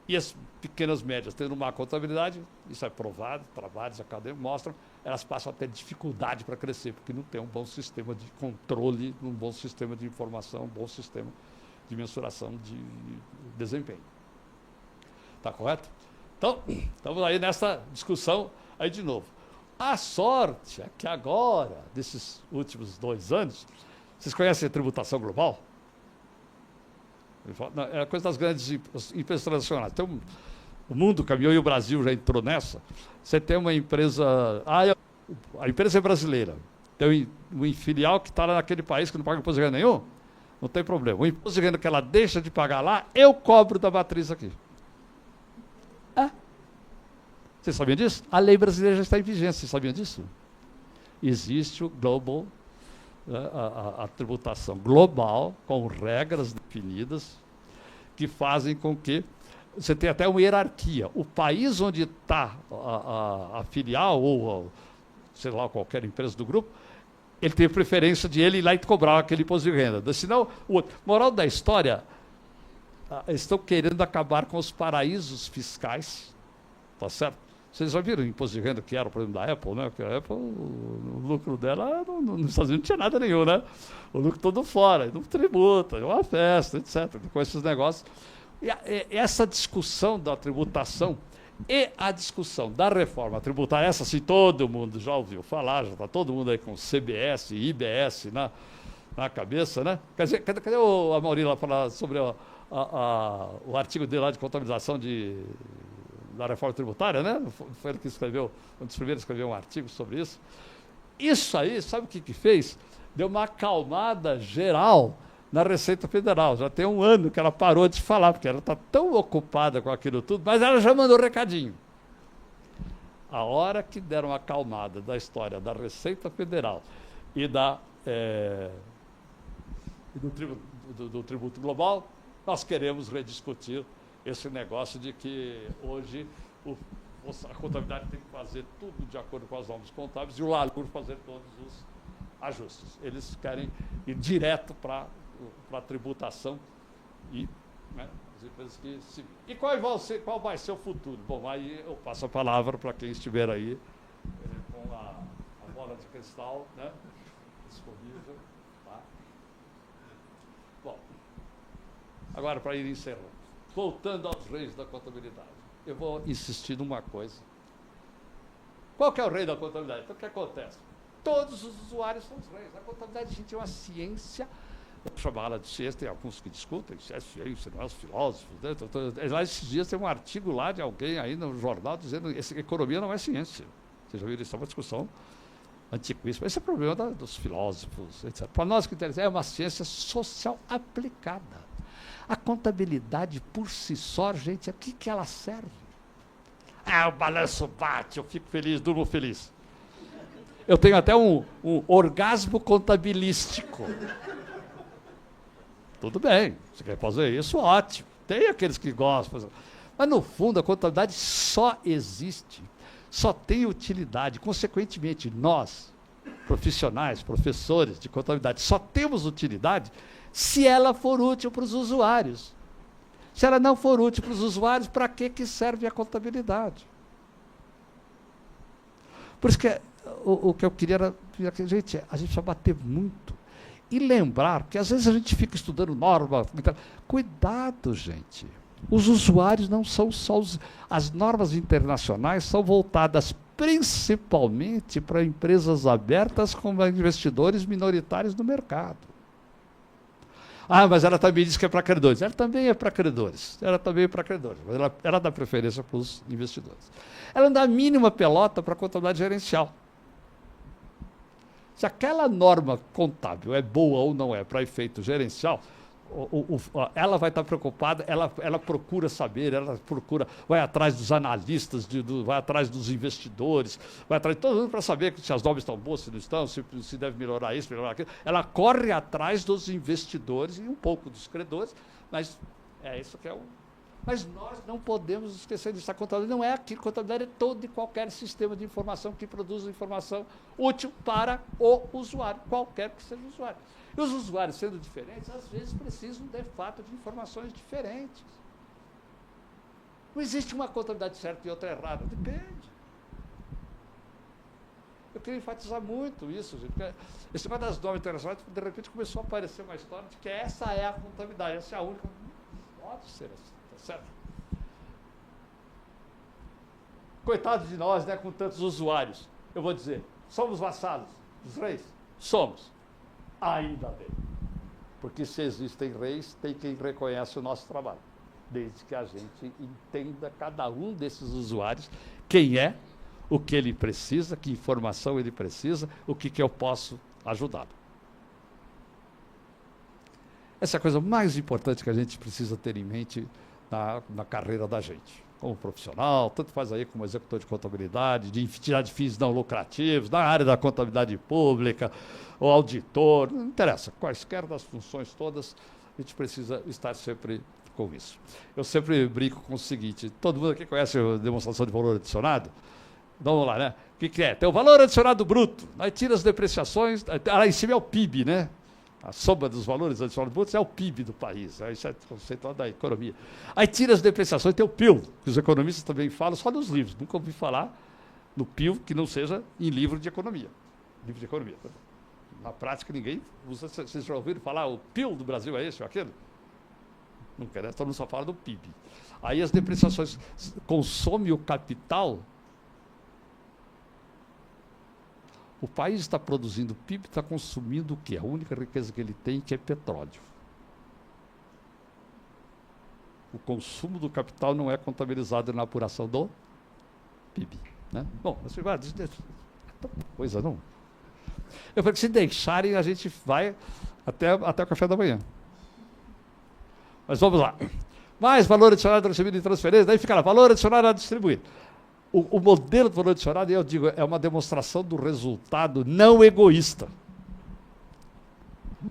E as pequenas médias, tendo má contabilidade, isso é provado, trabalhos acadêmicos mostram, elas passam a ter dificuldade para crescer, porque não tem um bom sistema de controle, um bom sistema de informação, um bom sistema de mensuração de desempenho. Está correto? Então, estamos aí nessa discussão, aí de novo. A sorte é que agora, desses últimos 2 anos, vocês conhecem a tributação global? É a coisa das grandes empresas transnacionais. Então, o mundo caminhou e o Brasil já entrou nessa. Você tem uma empresa... a empresa é brasileira. Tem uma filial que está lá naquele país que não paga imposto de renda nenhum. Não tem problema. O imposto de renda que ela deixa de pagar lá, eu cobro da matriz aqui. Vocês sabiam disso? A lei brasileira já está em vigência. Vocês sabiam disso? Existe o global, a tributação global, com regras definidas, que fazem com que você tenha até uma hierarquia. O país onde está a filial, ou sei lá, qualquer empresa do grupo, ele tem preferência de ele ir lá e cobrar aquele imposto de renda. Senão, moral da história, estão querendo acabar com os paraísos fiscais, tá certo? Vocês já viram o imposto de renda que era o problema da Apple, né? Porque a Apple, o lucro dela nos Estados Unidos não tinha nada nenhum, né? O lucro todo fora, não tributa, é uma festa, etc. Com esses negócios. E essa discussão da tributação e a discussão da reforma tributária, essa sim todo mundo já ouviu falar, já está todo mundo aí com CBS, IBS na cabeça, né? Quer dizer, cadê a Maurília lá falar sobre o artigo dele lá de contabilização da reforma tributária, né? Foi ele que escreveu, um dos primeiros escreveu um artigo sobre isso. Isso aí, sabe o que fez? Deu uma acalmada geral na Receita Federal. Já tem 1 ano que ela parou de falar, porque ela está tão ocupada com aquilo tudo, mas ela já mandou recadinho. A hora que deram uma acalmada da história da Receita Federal e do tributo global, nós queremos rediscutir esse negócio de que hoje a contabilidade tem que fazer tudo de acordo com as normas contábeis e o LALUR fazer todos os ajustes. Eles querem ir direto para a tributação e as empresas que se... E qual vai ser o futuro? Bom, aí eu passo a palavra para quem estiver aí com a bola de cristal, né? Disponível. Tá? Bom, agora para ir encerrando. Voltando aos reis da contabilidade, eu vou insistir numa coisa. Qual que é o rei da contabilidade? Então, o que acontece? Todos os usuários são os reis. A contabilidade, gente, é uma ciência Vamos chamar ela de ciência, tem alguns que discutem se é ciência, não é os filósofos. Né? Lá esses dias tem um artigo lá de alguém aí no jornal dizendo que economia não é ciência. Vocês já viram isso? É uma discussão antiquíssima. Esse é o problema dos filósofos, etc. Para nós que interessa, é uma ciência social aplicada. A contabilidade por si só, gente, a que ela serve? O balanço bate, eu fico feliz, durmo feliz. Eu tenho até um orgasmo contabilístico. Tudo bem, você quer fazer isso, ótimo. Tem aqueles que gostam. Mas, no fundo, a contabilidade só existe, só tem utilidade. Consequentemente, nós, profissionais, professores de contabilidade, só temos utilidade se ela for útil para os usuários. Se ela não for útil para os usuários, para que serve a contabilidade? Por isso que o que eu queria era, gente, a gente precisa bater muito. E lembrar que às vezes a gente fica estudando norma. Cuidado, gente. Os usuários não são só as normas internacionais são voltadas principalmente para empresas abertas com investidores minoritários no mercado. Mas ela também diz que é para credores. Ela também é para credores. Mas ela dá preferência para os investidores. Ela não dá a mínima pelota para a contabilidade gerencial. Se aquela norma contábil é boa ou não é para efeito gerencial, ela vai estar preocupada, ela procura saber, vai atrás dos analistas, vai atrás dos investidores, vai atrás de todo mundo para saber se as normas estão boas, se não estão, se deve melhorar isso, melhorar aquilo. Ela corre atrás dos investidores e um pouco dos credores, mas é isso que é o... Mas nós não podemos esquecer disso. A contabilidade não é aquilo. A contabilidade é todo e qualquer sistema de informação que produza informação útil para o usuário, qualquer que seja o usuário. E os usuários, sendo diferentes, às vezes precisam, de fato, de informações diferentes. Não existe uma contabilidade certa e outra errada. Depende. Eu queria enfatizar muito isso, gente. Porque esse negócio das normas internacionais, de repente, começou a aparecer uma história de que essa é a contabilidade, essa é a única. Não pode ser assim. Certo? Coitado de nós, né, com tantos usuários. Eu vou dizer, somos vassalos dos reis? Somos. Ainda bem. Porque se existem reis, tem quem reconhece o nosso trabalho. Desde que a gente entenda cada um desses usuários, quem é, o que ele precisa, que informação ele precisa, o que eu posso ajudá-lo. Essa é a coisa mais importante que a gente precisa ter em mente na carreira da gente, como profissional, tanto faz aí como executor de contabilidade, de entidade de fins não lucrativos, na área da contabilidade pública, ou auditor, não interessa, quaisquer das funções todas, a gente precisa estar sempre com isso. Eu sempre brinco com o seguinte, todo mundo aqui conhece a demonstração de valor adicionado? Vamos lá, né? O que é? Tem o valor adicionado bruto, aí tira as depreciações, lá em cima é o PIB, né? A soma dos valores adicionados brutos é o PIB do país. Isso é conceitual da economia. Aí tira as depreciações, tem o PIL, que os economistas também falam só nos livros. Nunca ouvi falar no PIL que não seja em livro de economia. Livro de economia. Na prática, ninguém usa. Vocês já ouviram falar o PIL do Brasil é esse ou aquele? Nunca, né? Todo mundo só fala do PIB. Aí as depreciações consomem o capital. O país está produzindo PIB, está consumindo o quê? A única riqueza que ele tem, que é petróleo. O consumo do capital não é contabilizado na apuração do PIB. Né? Bom, você vai dizer, coisa não. Eu falei que se deixarem, a gente vai até o café da manhã. Mas vamos lá. Mais valor adicionado recebido em transferência, daí fica lá, valor adicionado a distribuir. O modelo do valor adicionado, eu digo, é uma demonstração do resultado não egoísta.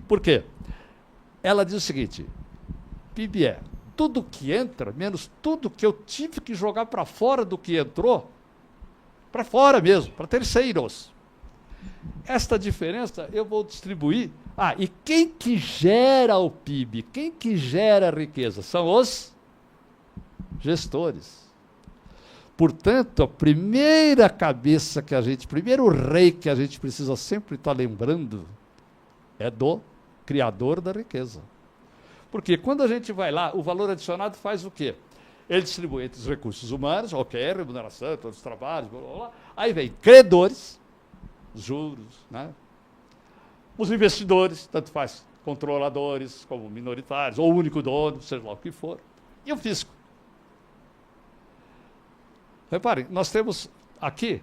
Por quê? Ela diz o seguinte, PIB é tudo que entra, menos tudo que eu tive que jogar para fora do que entrou, para fora mesmo, para terceiros. Esta diferença eu vou distribuir. E quem que gera o PIB? Quem que gera a riqueza? São os gestores. Portanto, a primeira cabeça que primeiro rei que a gente precisa sempre estar lembrando é do criador da riqueza. Porque quando a gente vai lá, o valor adicionado faz o quê? Ele distribui entre os recursos humanos, remuneração, todos os trabalhos, blá, blá, blá. Aí vem credores, juros, né? Os investidores, tanto faz controladores como minoritários, ou único dono, seja lá o que for. E o fisco. Reparem, nós temos aqui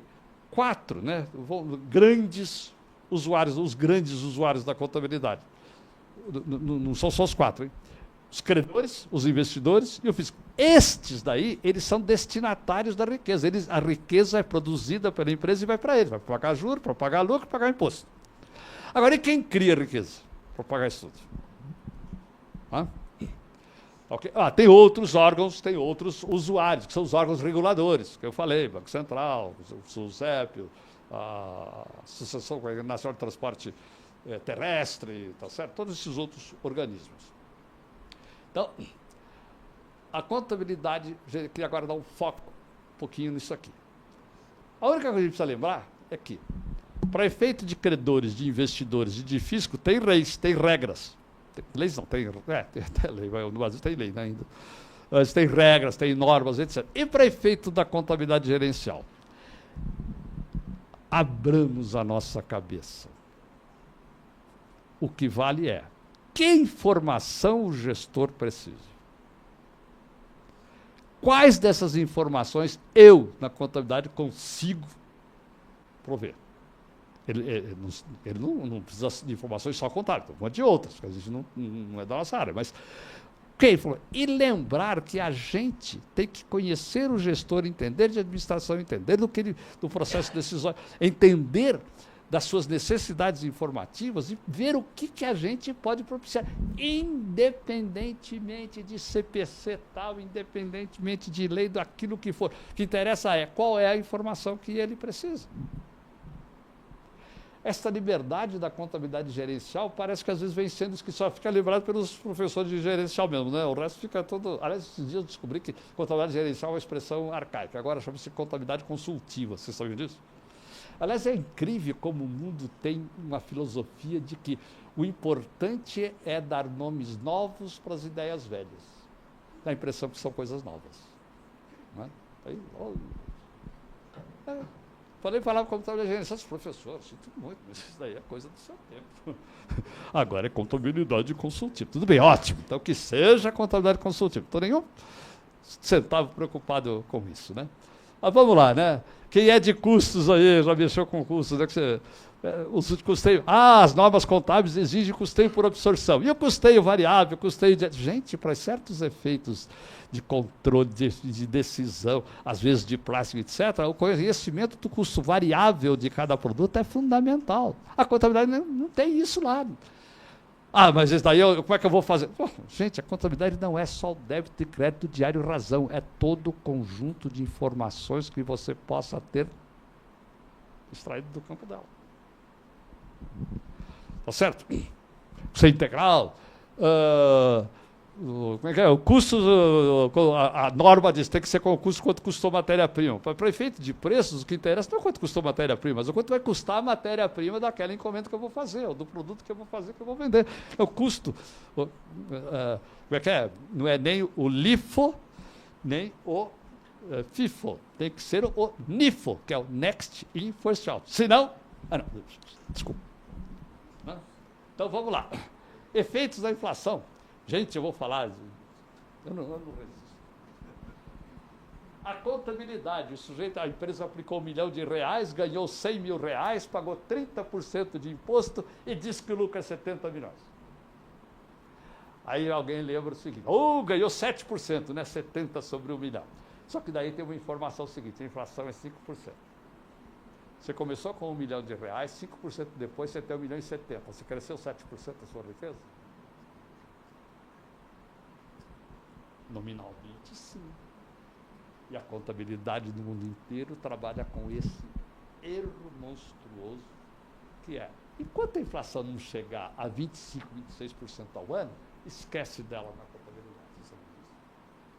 4, né, grandes usuários, os grandes usuários da contabilidade. Não são só os 4, hein? Os credores, os investidores e o fisco. Estes daí, eles são destinatários da riqueza. A riqueza é produzida pela empresa e vai para eles. Vai pagar juros, para pagar lucro, para pagar imposto. Agora, e quem cria a riqueza para pagar isso tudo? Okay. Tem outros órgãos, tem outros usuários, que são os órgãos reguladores, que eu falei, Banco Central, o SUSEP, a Associação Nacional de Transporte Terrestre, tá certo? Todos esses outros organismos. Então, a contabilidade, queria agora dar um foco um pouquinho nisso aqui. A única coisa que a gente precisa lembrar é que, para efeito de credores, de investidores e de fisco, tem leis, tem regras. Leis não, tem lei, no Brasil tem lei, né, ainda. Mas tem regras, tem normas, etc. E para efeito da contabilidade gerencial, abramos a nossa cabeça. O que vale é que informação o gestor precisa. Quais dessas informações eu, na contabilidade, consigo prover? Ele não precisa de informações só contábeis, tem um monte de outras, que a gente não é da nossa área, mas quem falou? E lembrar que a gente tem que conhecer o gestor, entender de administração, entender do processo decisório, entender das suas necessidades informativas e ver o que a gente pode propiciar, independentemente de CPC tal, independentemente de lei, daquilo que for. O que interessa é qual é a informação que ele precisa. Esta liberdade da contabilidade gerencial parece que às vezes vem sendo que só fica lembrado pelos professores de gerencial mesmo, né? O resto fica todo... Aliás, esses dias eu descobri que contabilidade gerencial é uma expressão arcaica, agora chama-se contabilidade consultiva, vocês sabiam disso? Aliás, é incrível como o mundo tem uma filosofia de que o importante é dar nomes novos para as ideias velhas. Dá a impressão que são coisas novas. Não é? Falava contabilidade gerencial dos professores, sinto muito, mas isso daí é coisa do seu tempo. Agora é contabilidade consultiva. Tudo bem, ótimo. Então que seja contabilidade consultiva. Não estou nenhum centavo preocupado com isso, né? Mas vamos lá, né? Quem é de custos aí, já mexeu com custos, né? Os custeios. As normas contábeis exigem custeio por absorção. E o custeio variável, custeio de... Gente, para certos efeitos de controle, de decisão, às vezes de plástico, etc., o conhecimento do custo variável de cada produto é fundamental. A contabilidade não tem isso lá. Mas isso daí, como é que eu vou fazer? Gente, a contabilidade não é só o débito e crédito, diário, razão. É todo o conjunto de informações que você possa ter extraído do campo dela. Tá certo? Custo integral. Como é que é? O custo, a norma diz que tem que ser com o custo quanto custou matéria-prima. Para efeito de preços, o que interessa não é quanto custou matéria-prima, mas o quanto vai custar a matéria-prima daquela encomenda que eu vou fazer, ou do produto que eu vou fazer, que eu vou vender. É o custo. Como é que é? Não é nem o LIFO, nem o FIFO. Tem que ser o NIFO, que é o Next In First Out. Senão... não, desculpa. Então, vamos lá. Efeitos da inflação. Gente, eu vou falar... Eu não resisto. A contabilidade. A empresa aplicou R$1 milhão, ganhou R$100 mil, pagou 30% de imposto e disse que o lucro é 70 milhões. Aí alguém lembra o seguinte, ganhou 7%, né? 70 sobre R$1 milhão. Só que daí tem uma informação seguinte, a inflação é 5%. Você começou com R$1 milhão, 5% depois você tem R$1 milhão e 70. Você cresceu 7% da sua riqueza? Nominalmente, sim. E a contabilidade do mundo inteiro trabalha com esse erro monstruoso que é, enquanto a inflação não chegar a 25%, 26% ao ano, esquece dela na contabilidade.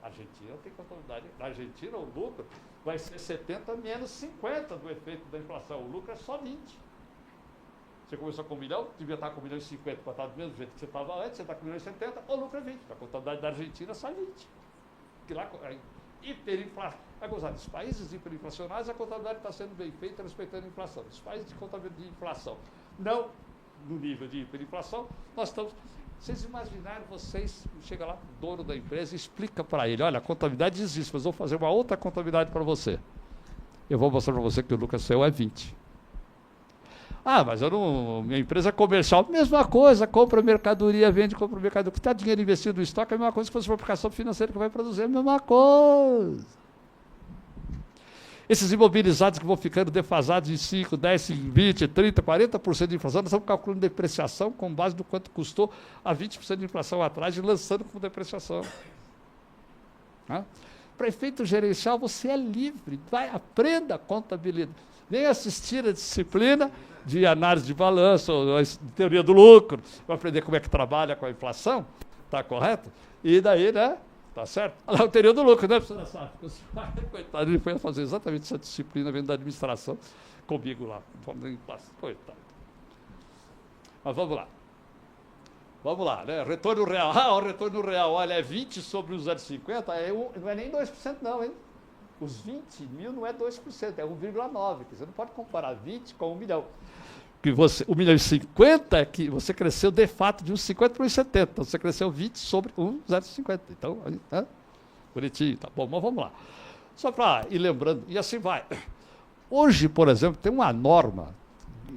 A Argentina tem contabilidade. Na Argentina, o lucro vai ser 70 menos 50 do efeito da inflação. O lucro é só 20. Você começou com R$1 milhão, devia estar com R$1 milhão e 50 para estar do mesmo jeito que você estava antes, você está com R$1 milhão e 70, o lucro é 20. A contabilidade da Argentina sai 20. Que lá é hiperinflação. É gozado. Nos países hiperinflacionários, a contabilidade está sendo bem feita respeitando a inflação. Nos países de contabilidade de inflação não no nível de hiperinflação, nós estamos... Vocês imaginaram, chega lá, o dono da empresa, e explica para ele, olha, a contabilidade existe, mas eu vou fazer uma outra contabilidade para você. Eu vou mostrar para você que o lucro seu é 20. Ah, mas minha empresa é comercial. Mesma coisa, compra mercadoria, vende, compra mercadoria. Está dinheiro investido no estoque, é a mesma coisa que fosse uma aplicação financeira que vai produzir, é a mesma coisa. Esses imobilizados que vão ficando defasados em 5, 10, 20, 30, 40% de inflação, nós estamos calculando depreciação com base no quanto custou a 20% de inflação atrás e lançando como depreciação. Para efeito gerencial, você é livre. Aprenda a contabilidade. Venha assistir a disciplina de análise de balanço, de teoria do lucro, para aprender como é que trabalha com a inflação, está correto? E daí, né? Tá certo? Olha lá, o teoria do lucro, né, professora Safra? Coitado, ele foi fazer exatamente essa disciplina vindo da administração comigo lá. Coitado. Mas vamos lá. Vamos lá, né? Retorno real. O retorno real, olha, é 20 sobre os 0,50, não é nem 2% não, hein? Os 20 mil não é 2%, é 1,9%. Você não pode comparar 20 com 1 milhão. Que 1 milhão e 50 é que você cresceu de fato de 1,50 para 1,70. Então você cresceu 20 sobre 1,050. Então, bonitinho, tá bom, mas vamos lá. Só para ir lembrando, e assim vai. Hoje, por exemplo, tem uma norma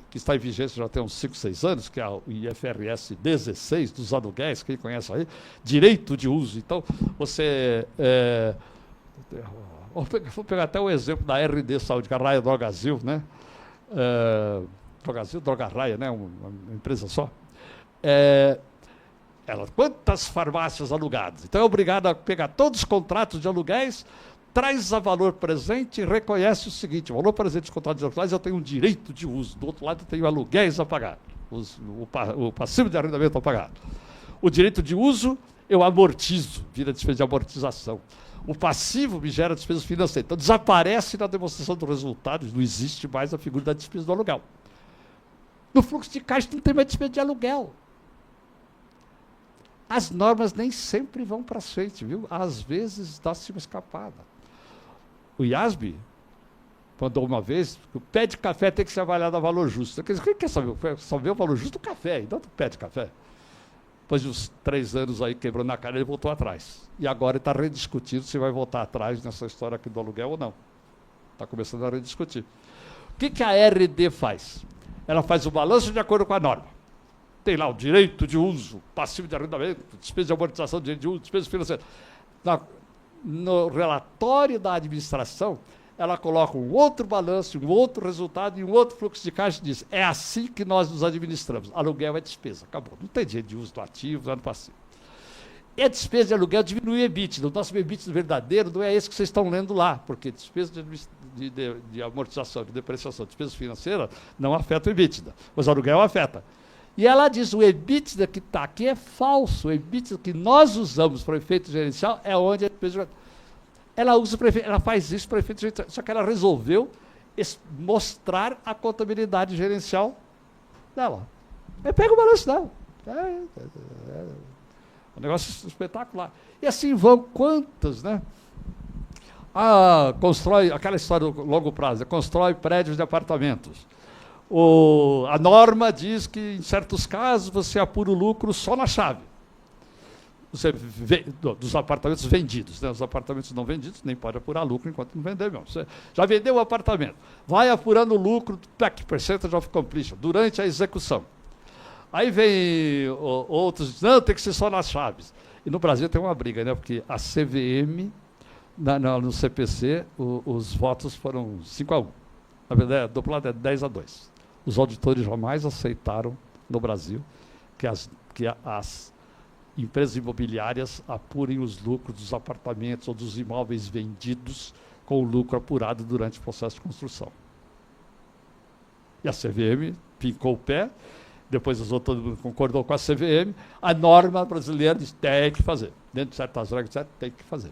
que está em vigência já tem uns 5, 6 anos, que é o IFRS 16 dos aluguéis, quem conhece aí, direito de uso. Então, você... Vou pegar até o exemplo da RD Saúde, que é a Raia Drogazil, né? Drogazil, Droga Raia, né? Uma empresa só. Quantas farmácias alugadas? Então é obrigado a pegar todos os contratos de aluguéis, traz a valor presente e reconhece o seguinte: o valor presente dos contratos de aluguéis eu tenho um direito de uso, do outro lado eu tenho aluguéis a pagar, o passivo de arrendamento a pagar. O direito de uso eu amortizo, vira despesa de amortização. O passivo me gera despesas financeiras. Então desaparece na demonstração do resultado, não existe mais a figura da despesa do aluguel. No fluxo de caixa não tem mais despesa de aluguel. As normas nem sempre vão para frente, viu? Às vezes dá-se uma escapada. O IASB mandou uma vez que o pé de café tem que ser avaliado a valor justo. Quem quer saber? Saber o valor justo do café, e não do pé de café. Depois de uns 3 anos aí quebrando na cara, ele voltou atrás. E agora ele está rediscutindo se vai voltar atrás nessa história aqui do aluguel ou não. Está começando a rediscutir. O que a RD faz? Ela faz o balanço de acordo com a norma. Tem lá o direito de uso, passivo de arrendamento, despesa de amortização, direito de uso, despesa financeira. No relatório da administração, ela coloca um outro balanço, um outro resultado e um outro fluxo de caixa e diz: é assim que nós nos administramos. Aluguel é despesa, acabou. Não tem direito de uso do ativo, lá no passivo. E a despesa de aluguel diminui o EBITDA. O nosso EBITDA verdadeiro não é esse que vocês estão lendo lá, porque despesa de amortização, de depreciação, despesa financeira não afeta o EBITDA, mas o aluguel afeta. E ela diz: o EBITDA que está aqui é falso. O EBITDA que nós usamos para o efeito gerencial é onde a despesa... Ela faz isso para efeito gerencial, só que ela resolveu mostrar a contabilidade gerencial dela. Aí pega o balanço dela. Um negócio espetacular. E assim vão quantas, né? Constrói, aquela história do longo prazo, constrói prédios de apartamentos. A norma diz que, em certos casos, você apura o lucro só na chave. Dos apartamentos vendidos. Né? Os apartamentos não vendidos, nem pode apurar lucro enquanto não vender mesmo. Você já vendeu o apartamento, vai apurando o lucro, percentage of completion, durante a execução. Aí vem outros, não, tem que ser só nas chaves. E no Brasil tem uma briga, né? Porque a CVM, no CPC, os votos foram 5-1. Na verdade, do lado é 10-2. Os auditores jamais aceitaram, no Brasil, que as empresas imobiliárias apurem os lucros dos apartamentos ou dos imóveis vendidos com o lucro apurado durante o processo de construção. E a CVM pincou o pé, depois todo mundo concordou com a CVM, a norma brasileira diz: tem que fazer. Dentro de certas regras, tem que fazer.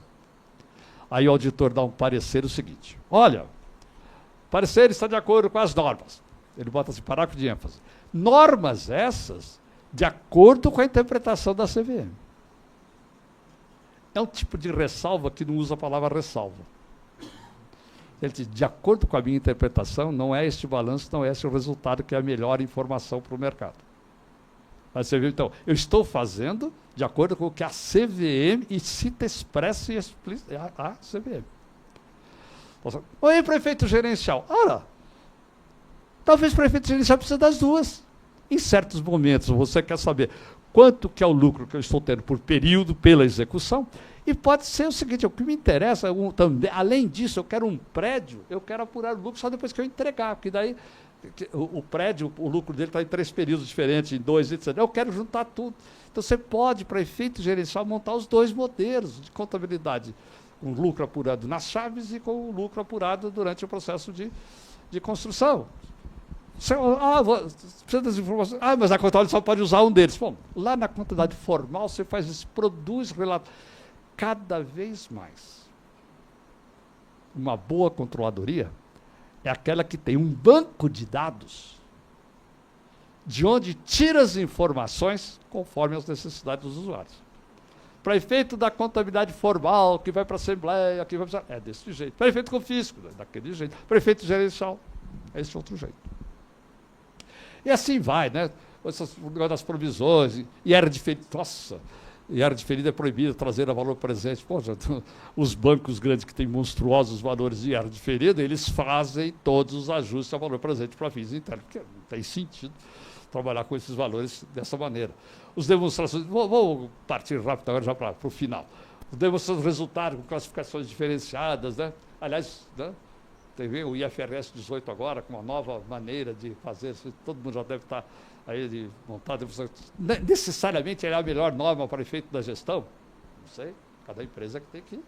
Aí o auditor dá um parecer o seguinte: olha, o parecer está de acordo com as normas. Ele bota assim, parágrafo de ênfase. Normas essas de acordo com a interpretação da CVM. É um tipo de ressalva que não usa a palavra ressalva. Ele diz: de acordo com a minha interpretação, não é este balanço, não é esse o resultado que é a melhor informação para o mercado. A CVM, então, eu estou fazendo de acordo com o que a CVM e cita expressa e explícita a CVM. Oi, prefeito gerencial. Ora, talvez o prefeito gerencial precise das duas. Em certos momentos, você quer saber quanto que é o lucro que eu estou tendo por período, pela execução, e pode ser o seguinte, o que me interessa, também, além disso, eu quero um prédio, eu quero apurar o lucro só depois que eu entregar, porque daí o prédio, o lucro dele está em 3 períodos diferentes, em 2, etc. Eu quero juntar tudo. Então, você pode, para efeito gerencial, montar os 2 modelos de contabilidade, com o lucro apurado nas chaves e com o lucro apurado durante o processo de construção. Precisa das informações. Mas a contabilidade só pode usar um deles. Bom, lá na contabilidade formal, você faz isso, produz relatos. Cada vez mais. Uma boa controladoria é aquela que tem um banco de dados de onde tira as informações conforme as necessidades dos usuários. Para efeito da contabilidade formal, que vai para a Assembleia, que vai para... É desse jeito. Para efeito confisco, daquele jeito. Para efeito gerencial, é esse outro jeito. E assim vai, né? O negócio das provisões, e era diferente. Nossa, e era diferente, é proibido trazer a valor presente. Poxa, os bancos grandes que têm monstruosos valores de era diferida, eles fazem todos os ajustes a valor presente para fins internos, porque não tem sentido trabalhar com esses valores dessa maneira. Os demonstrações, vou partir rápido agora já para o final. Os demonstrações de resultado com classificações diferenciadas, né? Aliás, né? Tem o IFRS 18 agora, com uma nova maneira de fazer, todo mundo já deve estar aí montado. Necessariamente é a melhor norma para efeito da gestão? Não sei, cada empresa que tem que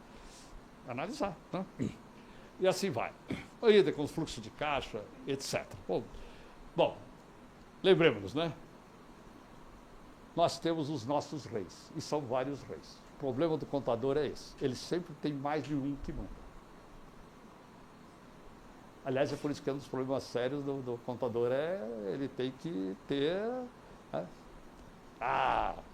analisar. Né? E assim vai. Ainda com os fluxos de caixa, etc. Bom, lembremos-nos, né? Nós temos os nossos reis, e são vários reis. O problema do contador é esse, ele sempre tem mais de um que manda. Aliás, é por isso que um dos problemas sérios do contador ele tem que ter... Né?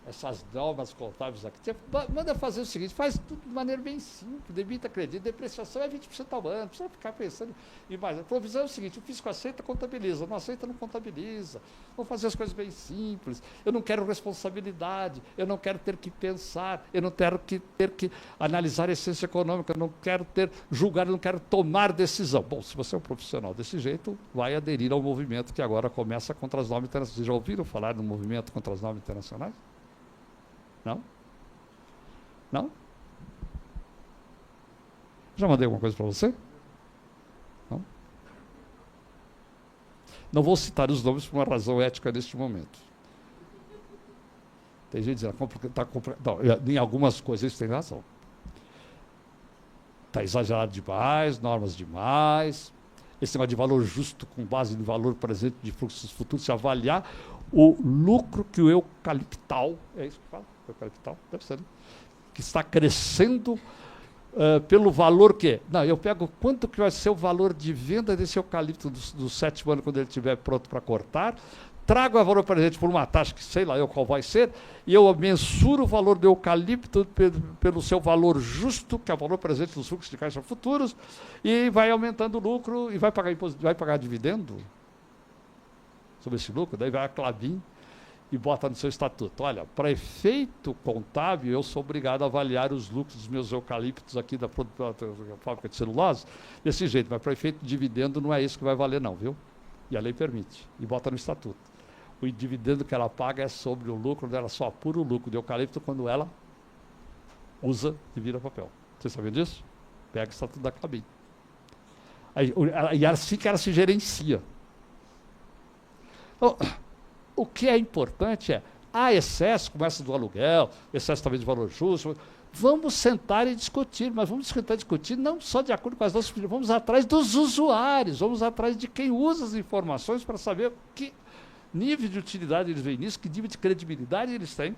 Essas normas contábeis aqui. Manda fazer o seguinte, faz tudo de maneira bem simples, debita crédito, depreciação é 20% ao ano, não precisa ficar pensando em mais. A provisão é o seguinte, o fisco aceita, contabiliza, não aceita, não contabiliza. Vamos fazer as coisas bem simples. Eu não quero responsabilidade, eu não quero ter que pensar, eu não quero ter que analisar a essência econômica, eu não quero julgar, eu não quero tomar decisão. Bom, se você é um profissional desse jeito, vai aderir ao movimento que agora começa contra as normas internacionais. Vocês já ouviram falar do movimento contra as normas internacionais? Não? Não? Já mandei alguma coisa para você? Não? Não vou citar os nomes por uma razão ética neste momento. Tem gente dizendo, em algumas coisas eles têm razão. Está exagerado demais, normas demais. Esse negócio de valor justo com base no valor presente de fluxos futuros, se avaliar o lucro que o eucaliptal, é isso que fala? Eucaliptal? Deve ser, né? Que está crescendo pelo valor que é. Não, eu pego quanto que vai ser o valor de venda desse eucalipto do 7º ano, quando ele estiver pronto para cortar, trago a valor presente por uma taxa que sei lá eu qual vai ser, e eu mensuro o valor do eucalipto pelo seu valor justo, que é o valor presente dos fluxos de caixa futuros, e vai aumentando o lucro e vai pagar imposto, vai pagar dividendo sobre esse lucro, daí vai a Clabin e bota no seu estatuto. Olha, para efeito contábil, eu sou obrigado a avaliar os lucros dos meus eucaliptos aqui da fábrica de celulose desse jeito, mas para efeito de dividendo não é isso que vai valer não, viu? E a lei permite, e bota no estatuto. O dividendo que ela paga é sobre o lucro dela, só apura o lucro de eucalipto quando ela usa e vira papel. Vocês sabem disso? Pega o estatuto da Clabin. E assim que ela se gerencia. Então, o que é importante há excesso, como essa do aluguel, excesso talvez de valor justo, vamos sentar e discutir, mas vamos sentar e discutir não só de acordo com as nossas opiniões, vamos atrás dos usuários, vamos atrás de quem usa as informações para saber que nível de utilidade eles veem nisso, que nível de credibilidade eles têm,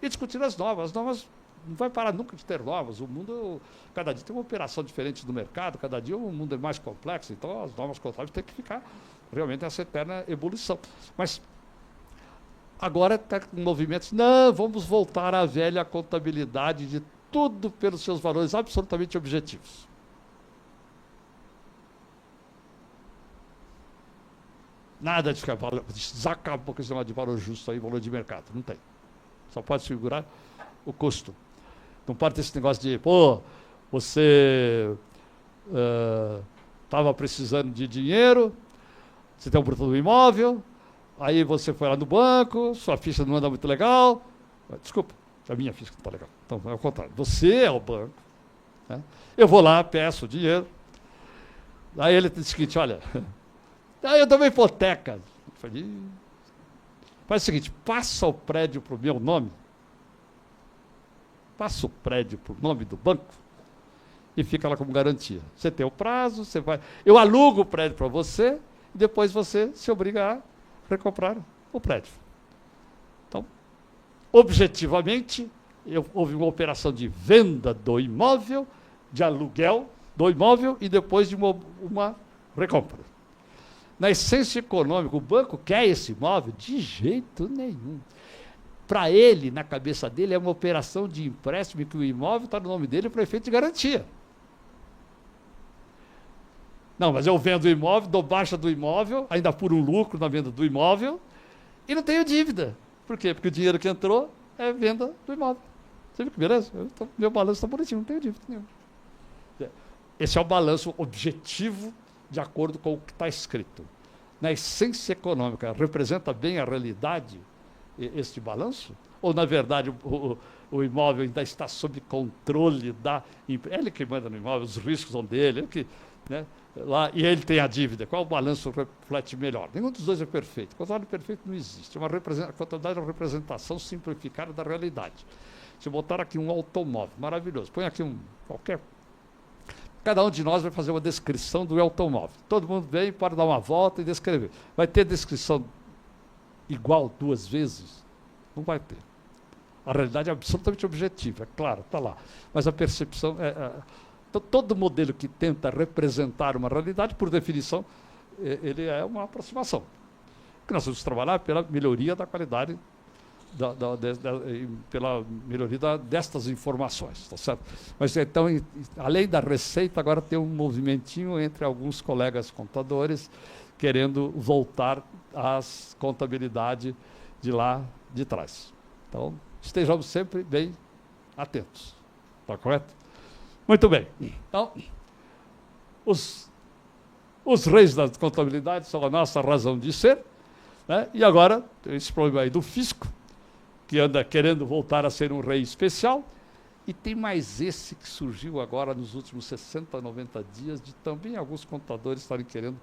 e discutir as novas. As novas não vai parar nunca de ter novas, o mundo, cada dia tem uma operação diferente do mercado, cada dia o mundo é mais complexo, então as normas contábeis têm que ficar realmente nessa eterna ebulição. Mas agora está com movimentos, não, vamos voltar à velha contabilidade de tudo pelos seus valores absolutamente objetivos. Nada de ficar desacabou com esse negócio de valor justo aí, valor de mercado. Não tem. Só pode segurar o custo. Não pode ter esse negócio de, você estava precisando de dinheiro, você tem um produto do imóvel, aí você foi lá no banco, sua ficha não anda muito legal. Desculpa, a minha ficha não está legal. Então, é o contrário. Você é o banco. Né? Eu vou lá, peço o dinheiro. Aí ele diz o seguinte, olha, aí eu dou uma hipoteca. Eu falei, faz o seguinte, passa o prédio para o meu nome, passa o prédio para o nome do banco e fica lá como garantia. Você tem o prazo, você vai... Eu alugo o prédio para você e depois você se obriga a recomprar o prédio. Então, objetivamente, houve uma operação de venda do imóvel, de aluguel do imóvel e depois de uma recompra. Na essência econômica, o banco quer esse imóvel? De jeito nenhum. Para ele, na cabeça dele, é uma operação de empréstimo que o imóvel está no nome dele para efeito de garantia. Não, mas eu vendo o imóvel, dou baixa do imóvel, ainda apuro um lucro na venda do imóvel e não tenho dívida. Por quê? Porque o dinheiro que entrou é venda do imóvel. Você viu que beleza? Meu balanço está bonitinho, não tenho dívida nenhuma. Esse é o balanço objetivo de acordo com o que está escrito. Na essência econômica, representa bem a realidade este balanço? Ou, na verdade, o imóvel ainda está sob controle da empresa? Ele que manda no imóvel, os riscos são dele, ele que, né, lá, e ele tem a dívida. Qual o balanço reflete melhor? Nenhum dos dois é perfeito. Contabilidade perfeito não existe. A contabilidade é uma representação simplificada da realidade. Se eu botar aqui um automóvel, maravilhoso, põe aqui qualquer... Cada um de nós vai fazer uma descrição do automóvel. Todo mundo vem, pode dar uma volta e descrever. Vai ter descrição igual 2 vezes? Não vai ter. A realidade é absolutamente objetiva, é claro, está lá. Mas a percepção todo modelo que tenta representar uma realidade, por definição, ele é uma aproximação. Porque nós vamos trabalhar pela melhoria da qualidade, pela melhoria destas informações, tá certo? Mas então, além da receita, agora tem um movimentinho entre alguns colegas contadores querendo voltar às contabilidade de lá de trás. Então, estejamos sempre bem atentos. Está correto? Muito bem. Então, os reis da contabilidade são a nossa razão de ser, né? E agora, tem esse problema aí do fisco, que anda querendo voltar a ser um rei especial, e tem mais esse que surgiu agora nos últimos 60, 90 dias, de também alguns contadores estarem querendo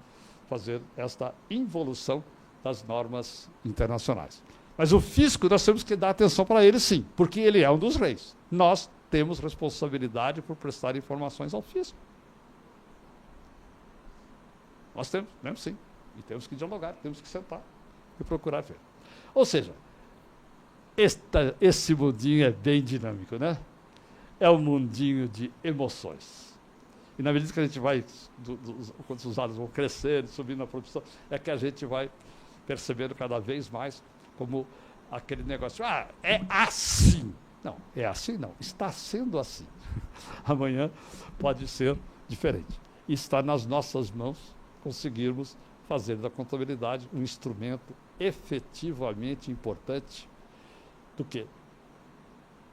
fazer esta involução das normas internacionais. Mas o fisco, nós temos que dar atenção para ele, sim, porque ele é um dos reis. Nós temos responsabilidade por prestar informações ao fisco. Nós temos sim, e temos que dialogar, temos que sentar e procurar ver. Ou seja, esse mundinho é bem dinâmico, né? É um mundinho de emoções. E na medida que a gente vai, quando os anos vão crescendo, subindo na produção, é que a gente vai percebendo cada vez mais como aquele negócio, é assim. Não, é assim não, está sendo assim. Amanhã pode ser diferente. E está nas nossas mãos conseguirmos fazer da contabilidade um instrumento efetivamente importante do quê?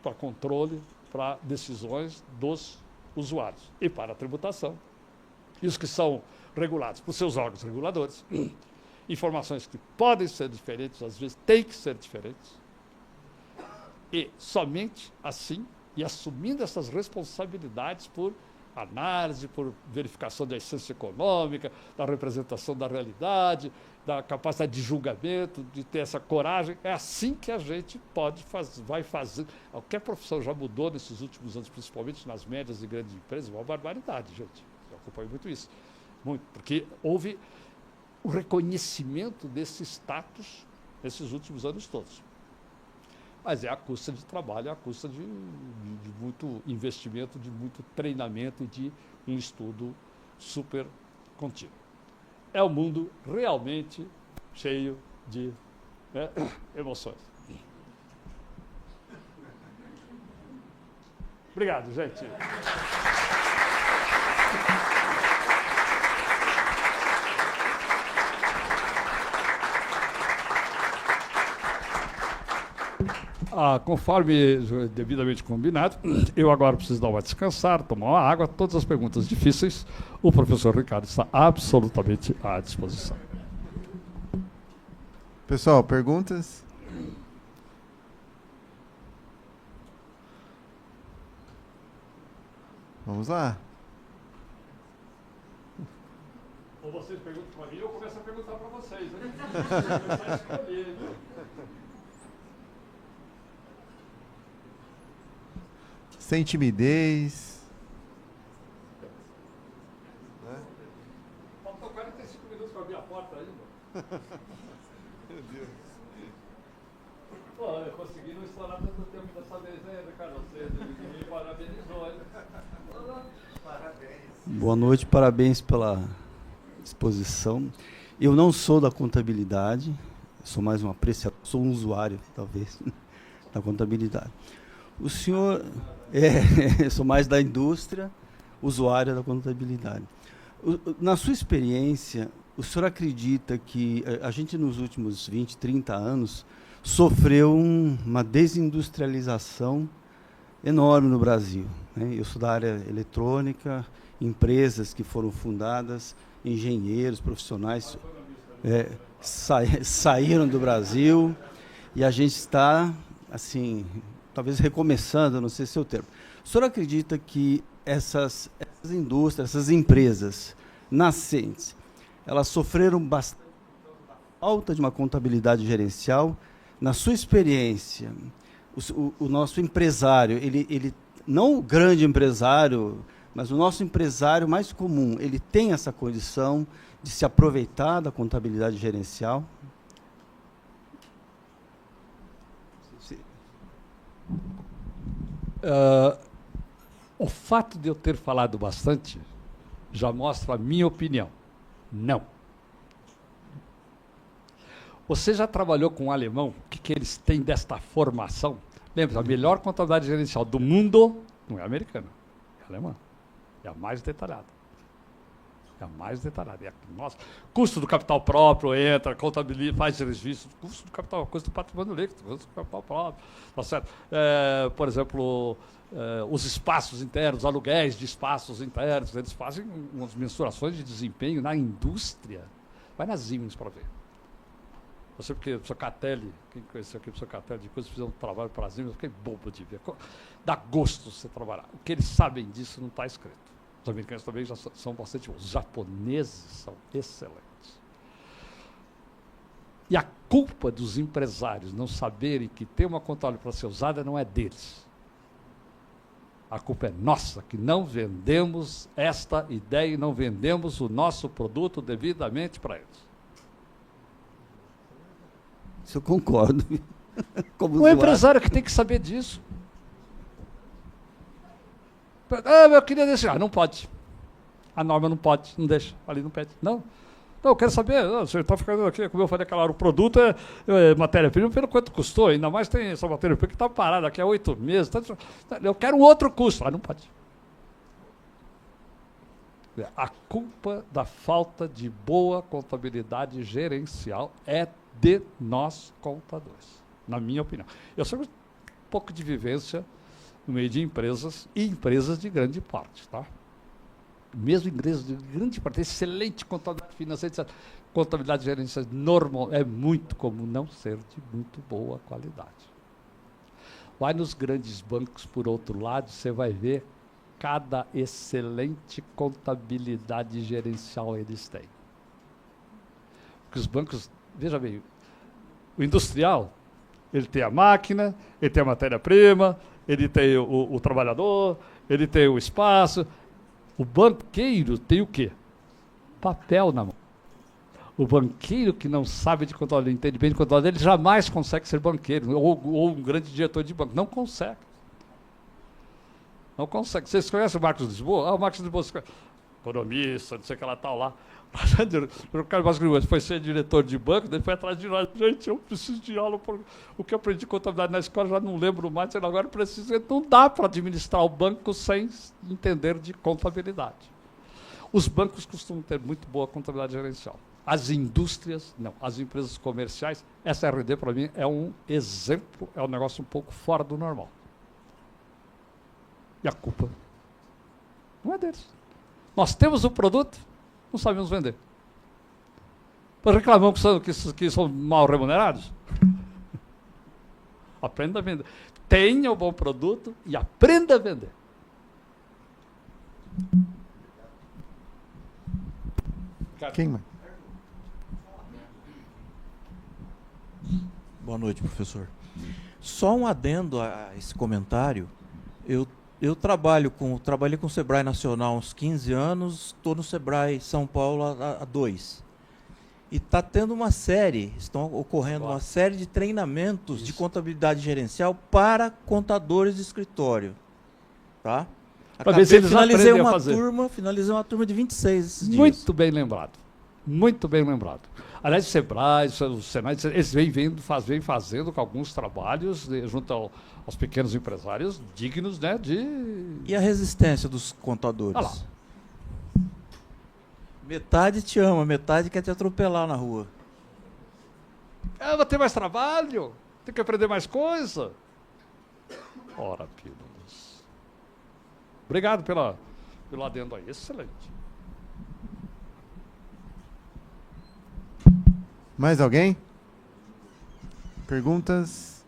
Para controle, para decisões dos usuários e para a tributação. E os que são regulados por seus órgãos reguladores, informações que podem ser diferentes, às vezes têm que ser diferentes, e somente assim, e assumindo essas responsabilidades por análise, por verificação da essência econômica, da representação da realidade, da capacidade de julgamento, de ter essa coragem, é assim que a gente vai fazer. Qualquer profissão já mudou nesses últimos anos, principalmente nas médias e grandes empresas, uma barbaridade, gente. Eu acompanho muito isso. Muito, porque houve o reconhecimento desse status nesses últimos anos todos. Mas é à custa de trabalho, é à custa de muito investimento, de muito treinamento e de um estudo super contínuo. É um mundo realmente cheio de emoções. Obrigado, gente. Conforme devidamente combinado, eu agora preciso dar uma descansar, tomar uma água, todas as perguntas difíceis, o professor Ricardo está absolutamente à disposição. Pessoal, perguntas? Vamos lá. Ou vocês perguntam para mim, ou eu começo a perguntar para vocês. Né? Sem timidez. Faltam 45 minutos para abrir a porta ainda. Meu Deus. Pô, eu consegui não estourar tanto tempo dessa vez, né, Ricardo? Você me parabenizou, hein? Parabéns. Boa noite, parabéns pela exposição. Eu não sou da contabilidade, sou mais um apreciador, sou um usuário, talvez, da contabilidade. O senhor, sou mais da indústria, usuário da contabilidade. Na sua experiência, o senhor acredita que a gente nos últimos 20, 30 anos sofreu uma desindustrialização enorme no Brasil, né? Eu sou da área eletrônica, empresas que foram fundadas, engenheiros, profissionais saíram do Brasil e a gente está, assim, talvez recomeçando, não sei se é o termo. O senhor acredita que essas indústrias, essas empresas nascentes, elas sofreram bastante falta de uma contabilidade gerencial? Na sua experiência, o nosso empresário, ele não o grande empresário, mas o nosso empresário mais comum, ele tem essa condição de se aproveitar da contabilidade gerencial? O fato de eu ter falado bastante já mostra a minha opinião. Não. Você já trabalhou com um alemão? O que eles têm desta formação? Lembra, a melhor contabilidade gerencial do mundo não é americana, é alemã. É a mais detalhada. É a mais detalhada. Nossa, custo do capital próprio entra, contabiliza, faz registro, custo do capital, custo do patrimônio líquido, custo do capital próprio. Tá certo? Por exemplo, os espaços internos, aluguéis de espaços internos, eles fazem umas mensurações de desempenho na indústria. Vai nas Siemens para ver. Você, porque o professor Catelli, quem conheceu aqui o professor Catelli, depois fizeram um trabalho para as Siemens, eu fiquei bobo de ver. Dá gosto você trabalhar. O que eles sabem disso não está escrito. Os americanos também já são bastante bons. Os japoneses são excelentes. E a culpa dos empresários não saberem que tem uma contabilidade para ser usada não é deles. A culpa é nossa, que não vendemos esta ideia e não vendemos o nosso produto devidamente para eles. Isso eu concordo. Como o empresário que tem que saber disso. Eu queria deixar. Não pode. A norma não pode, não deixa. Ali não pede. Não, eu quero saber. Você está ficando aqui, como eu falei aquela hora, o produto é matéria-prima pelo quanto custou. Ainda mais tem essa matéria-prima que está parada aqui há 8 meses. Eu quero um outro custo. Não pode. A culpa da falta de boa contabilidade gerencial é de nós contadores, na minha opinião. Eu sou um pouco de vivência no meio de empresas e empresas de grande porte, tá? Mesmo empresas de grande porte, excelente contabilidade financeira, contabilidade gerencial normal, é muito comum não ser de muito boa qualidade. Vai nos grandes bancos, por outro lado, você vai ver cada excelente contabilidade gerencial eles têm. Porque os bancos, veja bem, o industrial, ele tem a máquina, ele tem a matéria-prima, ele tem o trabalhador, ele tem o espaço. O banqueiro tem o quê? Papel na mão. O banqueiro que não sabe de contabilidade, entende bem de contabilidade, ele jamais consegue ser banqueiro, ou um grande diretor de banco. Não consegue. Não consegue. Vocês conhecem o Marcos Lisboa? O Marcos Lisboa, economista, não sei o que lá, tal lá. O Carlos foi ser diretor de banco, daí foi atrás de nós. Gente, eu preciso de aula. O que eu aprendi de contabilidade na escola, já não lembro mais, agora preciso. Não dá para administrar o banco sem entender de contabilidade. Os bancos costumam ter muito boa contabilidade gerencial. As indústrias, não. As empresas comerciais, essa RD para mim é um exemplo, é um negócio um pouco fora do normal. E a culpa não é deles. Nós temos o produto, não sabemos vender. Nós reclamamos que são mal remunerados. Aprenda a vender. Tenha o bom produto e aprenda a vender. Quem mais? Boa noite, professor. Só um adendo a esse comentário. Eu trabalhei com o Sebrae Nacional há uns 15 anos, estou no Sebrae São Paulo há 2. E está tendo uma série, estão ocorrendo uma série de treinamentos de contabilidade gerencial para contadores de escritório. Tá? Para ver se eles finalizei aprendem a fazer. Finalizei uma turma de 26 esses dias. Muito bem lembrado. Muito bem lembrado. Aliás, o Sebrae, o Senai, eles vêm fazendo com alguns trabalhos junto aos pequenos empresários dignos, né, de... E a resistência dos contadores? Olha lá. Metade te ama, metade quer te atropelar na rua. Vai ter mais trabalho, tem que aprender mais coisa. Ora, pílulas. Obrigado pelo adendo aí, excelente. Mais alguém? Perguntas?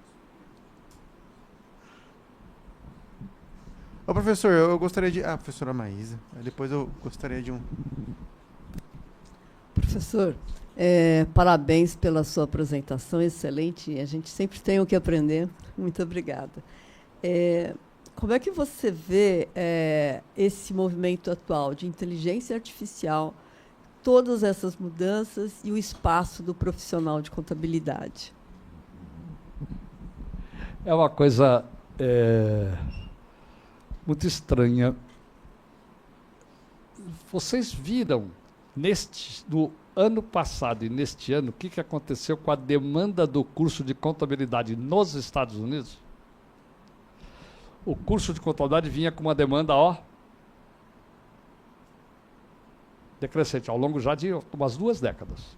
Ô, professor, eu gostaria de... professora Maísa. Depois eu gostaria de um... Professor, parabéns pela sua apresentação, excelente. A gente sempre tem o que aprender. Muito obrigada. Como é que você vê esse movimento atual de inteligência artificial, todas essas mudanças e o espaço do profissional de contabilidade? É uma coisa muito estranha. Vocês viram no ano passado e neste ano o que aconteceu com a demanda do curso de contabilidade nos Estados Unidos? O curso de contabilidade vinha com uma demanda, decrescente, ao longo já de umas 2 décadas.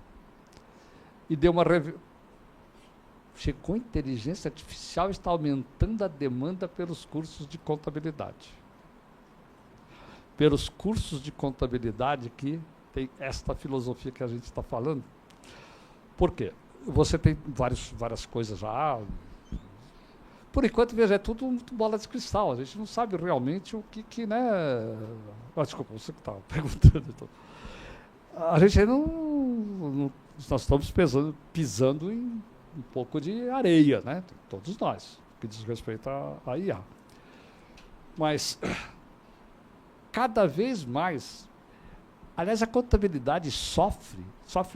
E deu uma chegou a inteligência artificial e está aumentando a demanda pelos cursos de contabilidade. Pelos cursos de contabilidade que tem esta filosofia que a gente está falando. Por quê? Você tem várias coisas já. Por enquanto, veja, é tudo muito bola de cristal. A gente não sabe realmente o que né... desculpa, você que estava perguntando. Então. A gente não nós estamos pisando em um pouco de areia, né? Todos nós, que diz respeito à IA. Mas, cada vez mais, aliás, a contabilidade sofre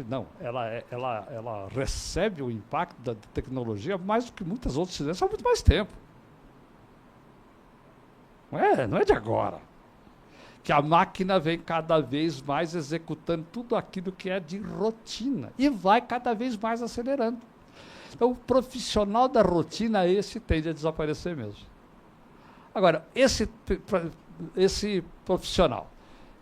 não, ela recebe o impacto da tecnologia mais do que muitas outras ciências há muito mais tempo. Não é de agora. Que a máquina vem cada vez mais executando tudo aquilo que é de rotina e vai cada vez mais acelerando. Então, o profissional da rotina, esse tende a desaparecer mesmo. Agora, esse profissional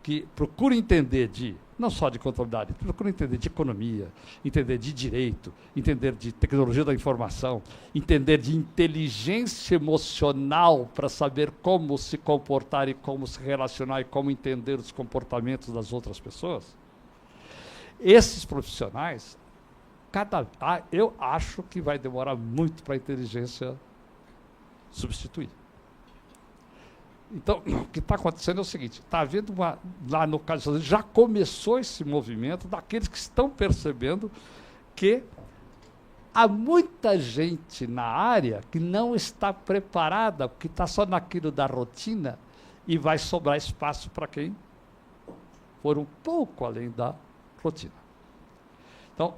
que procura entender não só de contabilidade, procura entender de economia, entender de direito, entender de tecnologia da informação, entender de inteligência emocional para saber como se comportar e como se relacionar e como entender os comportamentos das outras pessoas. Esses profissionais, eu acho que vai demorar muito para a inteligência substituir. Então, o que está acontecendo é o seguinte, está havendo lá no caso dos Estados Unidos, já começou esse movimento daqueles que estão percebendo que há muita gente na área que não está preparada, que está só naquilo da rotina e vai sobrar espaço para quem for um pouco além da rotina. Então,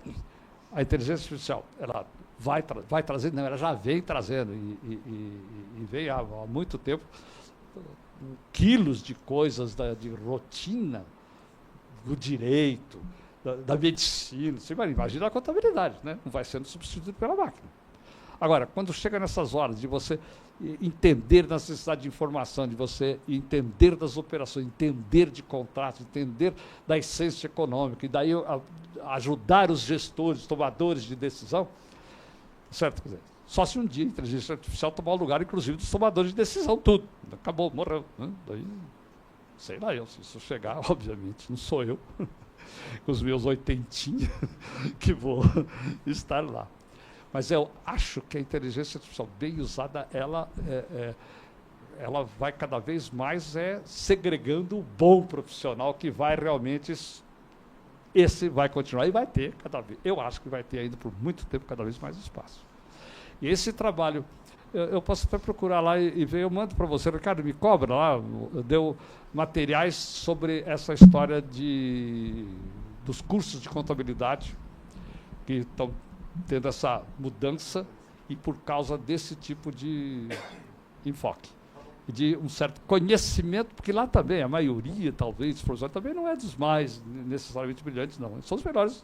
a inteligência artificial, ela vai trazendo, não, ela já vem trazendo e vem há muito tempo, quilos de coisas de rotina, do direito, da medicina. Você imagina a contabilidade, né? Não vai sendo substituído pela máquina. Agora, quando chega nessas horas de você entender da necessidade de informação, de você entender das operações, entender de contratos, entender da essência econômica, e daí ajudar os gestores, tomadores de decisão, certo? Quer dizer, só se um dia a inteligência artificial tomar o lugar, inclusive, dos tomadores de decisão, tudo. Acabou, morreu. Né? Daí, sei lá eu, se isso chegar, obviamente, não sou eu, com os meus 80, que vou estar lá. Mas eu acho que a inteligência artificial bem usada, ela vai cada vez mais segregando o bom profissional que vai realmente... Esse vai continuar e vai ter cada vez... Eu acho que vai ter ainda por muito tempo cada vez mais espaço. E esse trabalho, eu posso até procurar lá e ver, eu mando para você, Ricardo, me cobra lá, deu materiais sobre essa história dos cursos de contabilidade que estão tendo essa mudança e por causa desse tipo de enfoque. E de um certo conhecimento, porque lá também, a maioria, talvez, dos professores também não é dos mais necessariamente brilhantes, não. São os melhores.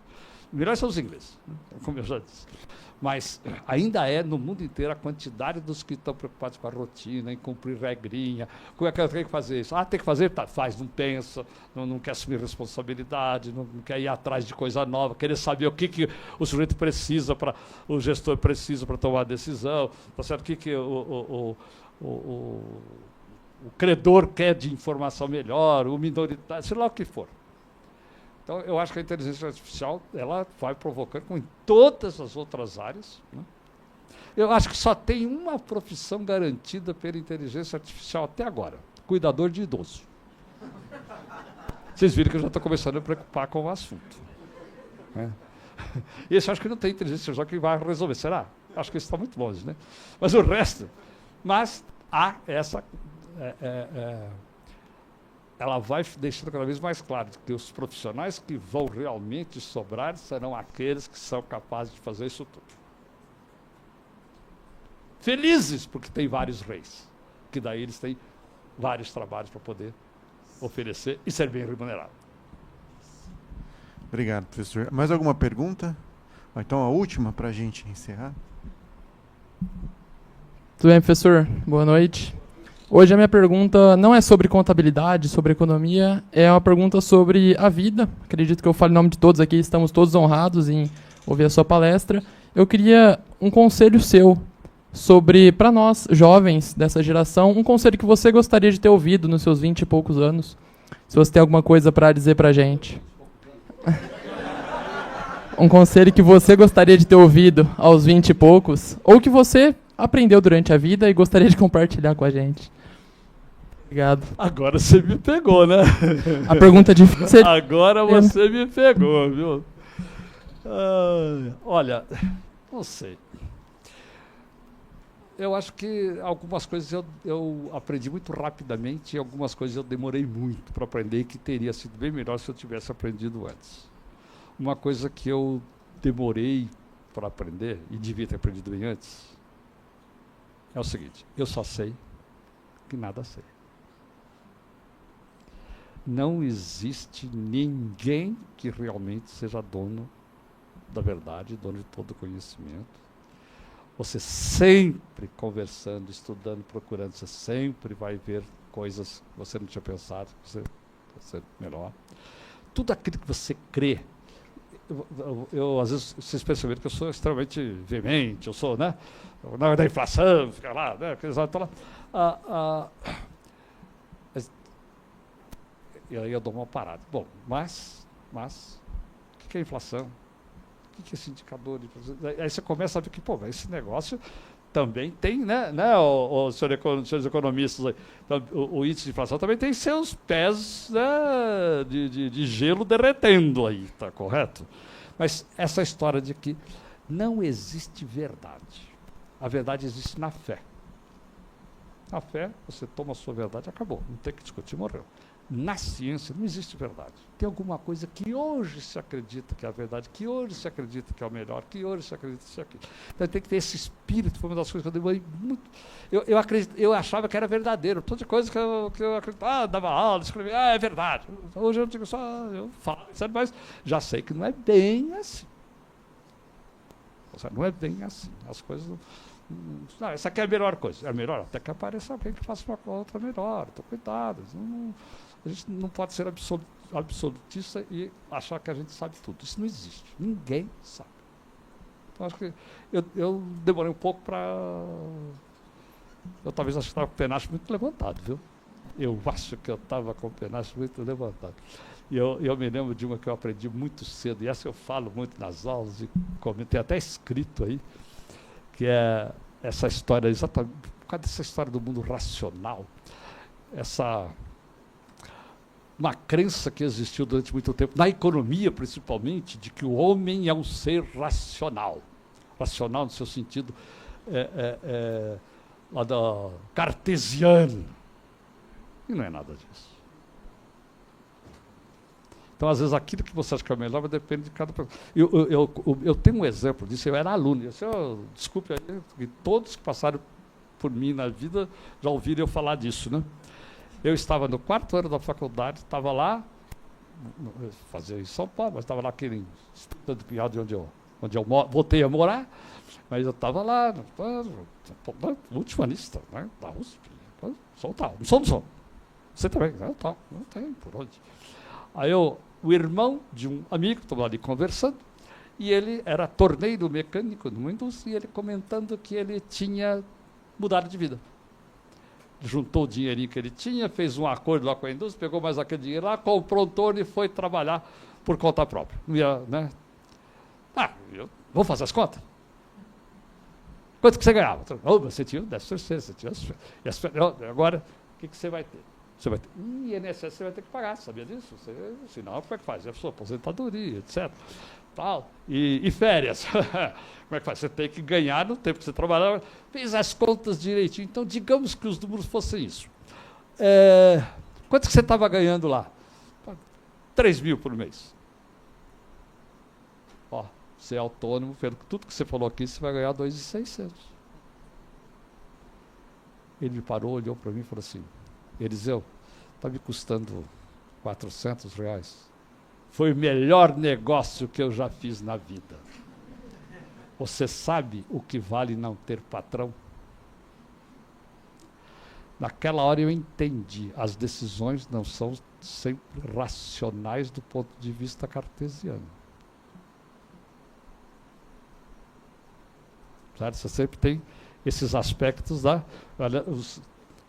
Os melhores são os ingleses, como eu já disse. Mas ainda no mundo inteiro, a quantidade dos que estão preocupados com a rotina, em cumprir regrinha. Como é que eu tenho que fazer isso? Tem que fazer? Tá, faz, não pensa, não quer assumir responsabilidade, não quer ir atrás de coisa nova, querer saber o que o sujeito precisa, o gestor precisa para tomar a decisão, tá certo? O que o credor quer de informação melhor, o minoritário, sei lá o que for. Então, eu acho que a inteligência artificial ela vai provocando, como em todas as outras áreas, né? Eu acho que só tem uma profissão garantida pela inteligência artificial até agora: cuidador de idoso. Vocês viram que eu já estou começando a me preocupar com o assunto, né? Esse eu acho que não tem inteligência artificial que vai resolver. Será? Acho que isso está muito longe, né? Mas o resto... Mas há essa... ela vai deixando cada vez mais claro que os profissionais que vão realmente sobrar serão aqueles que são capazes de fazer isso tudo. Felizes, porque tem vários reis, que daí eles têm vários trabalhos para poder oferecer e ser bem remunerados. Obrigado, professor. Mais alguma pergunta? Então, a última para a gente encerrar. Tudo bem, professor? Boa noite. Hoje a minha pergunta não é sobre contabilidade, sobre economia, é uma pergunta sobre a vida. Acredito que eu falo em nome de todos aqui, estamos todos honrados em ouvir a sua palestra. Eu queria um conselho seu sobre, para nós, jovens dessa geração, um conselho que você gostaria de ter ouvido nos seus 20 e poucos anos, se você tem alguma coisa para dizer para a gente. Um conselho que você gostaria de ter ouvido aos 20 e poucos, ou que você aprendeu durante a vida e gostaria de compartilhar com a gente. Obrigado. Agora você me pegou, né? A pergunta é difícil. Agora você me pegou, viu? Olha, não sei. Eu acho que algumas coisas eu aprendi muito rapidamente e algumas coisas eu demorei muito para aprender e que teria sido bem melhor se eu tivesse aprendido antes. Uma coisa que eu demorei para aprender e devia ter aprendido bem antes é o seguinte: eu só sei que nada sei. Não existe ninguém que realmente seja dono da verdade, dono de todo o conhecimento. Você sempre conversando, estudando, procurando, você sempre vai ver coisas que você não tinha pensado, que você vai ser melhor. Tudo aquilo que você crê. Eu, às vezes, vocês perceberam que eu sou extremamente veemente, eu sou, né? Na hora da inflação, fica lá, né? E aí eu dou uma parada. Bom, mas o que é inflação? O que é esse indicador? Aí você começa a ver que, esse negócio também tem, né, senhores economistas aí, o índice de inflação também tem seus pés, né, de gelo derretendo aí, tá correto? Mas essa história de que não existe verdade. A verdade existe na fé. Na fé, você toma a sua verdade, acabou. Não tem que discutir, morreu. Na ciência não existe verdade. Tem alguma coisa que hoje se acredita que é a verdade, que hoje se acredita que é o melhor, que hoje se acredita que é aquilo. Então tem que ter esse espírito, foi uma das coisas que eu demorei muito. Eu achava que era verdadeiro. Toda coisa que eu acreditava, dava aula, escrevia, é verdade. Hoje eu digo só, eu falo, mas já sei que não é bem assim. Não é bem assim. As coisas não, essa aqui é a melhor coisa. É a melhor, até que apareça alguém que faça uma outra melhor. Então, cuidado. A gente não pode ser absolutista e achar que a gente sabe tudo. Isso não existe. Ninguém sabe. Então, acho que eu demorei um pouco para... Eu talvez estava com o penacho muito levantado, viu? Eu acho que eu estava com o penacho muito levantado. E eu me lembro de uma que eu aprendi muito cedo, e essa eu falo muito nas aulas, e tem até escrito aí, que é essa história, exatamente, por causa dessa história do mundo racional, uma crença que existiu durante muito tempo, na economia principalmente, de que o homem é um ser racional. Racional no seu sentido lá da cartesiano. E não é nada disso. Então, às vezes, aquilo que você acha que é melhor depende de cada pessoa. Eu tenho um exemplo disso, eu era aluno. Desculpe aí, todos que passaram por mim na vida já ouviram eu falar disso, né? Eu estava no 4º ano da faculdade, estava lá, fazia em São Paulo, mas estava lá aquele estudante de onde eu voltei a morar, mas eu estava lá, último anista, né, da USP. Não sou. Você também? Não tem por onde. Aí o irmão de um amigo, estava ali conversando, e ele era torneiro mecânico numa indústria, e ele comentando que ele tinha mudado de vida. Juntou o dinheirinho que ele tinha, fez um acordo lá com a indústria, pegou mais aquele dinheiro lá, comprou um torno e foi trabalhar por conta própria. Não ia, né? Vou fazer as contas. Quanto que você ganhava? Você tinha 10%, você tinha... Agora, o que você vai ter? Você vai ter... INSS você vai ter que pagar, sabia disso? Senão, como é que faz? É a sua aposentadoria, etc. Tal. E férias. Como é que faz? Você tem que ganhar no tempo que você trabalhava. Fez as contas direitinho. Então, digamos que os números fossem isso. Quanto que você estava ganhando lá? 3 mil por mês. Ó, você é autônomo, pelo tudo que você falou aqui, você vai ganhar 2.600. Ele me parou, olhou para mim e falou assim: Eliseu, está me custando R$400. Foi o melhor negócio que eu já fiz na vida. Você sabe o que vale não ter patrão? Naquela hora eu entendi, as decisões não são sempre racionais do ponto de vista cartesiano. Certo? Você sempre tem esses aspectos da...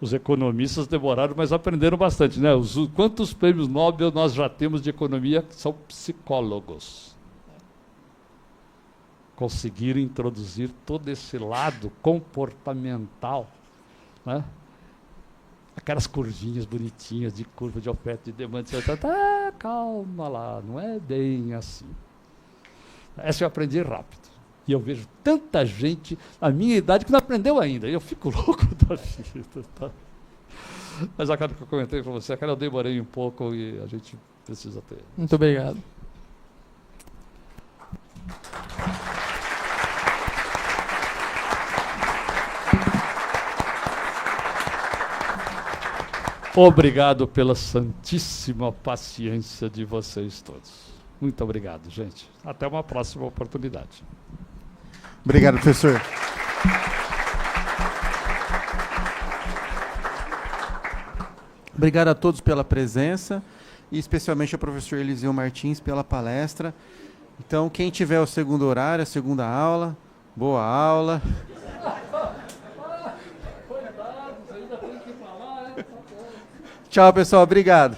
Os economistas demoraram, mas aprenderam bastante, né? Quantos prêmios Nobel nós já temos de economia que são psicólogos? Conseguiram introduzir todo esse lado comportamental, né? Aquelas curvinhas bonitinhas de curva de oferta e demanda, calma lá, não é bem assim. Essa eu aprendi rápido. E eu vejo tanta gente na minha idade que não aprendeu ainda. E eu fico louco da vida. Tá? Mas aquela que eu comentei com você, aquela eu demorei um pouco e a gente precisa ter. Muito obrigado. Obrigado pela santíssima paciência de vocês todos. Muito obrigado, gente. Até uma próxima oportunidade. Obrigado, professor. Obrigado a todos pela presença e especialmente ao professor Eliseu Martins pela palestra. Então, quem tiver o segundo horário, a segunda aula, boa aula. Tchau, pessoal. Obrigado.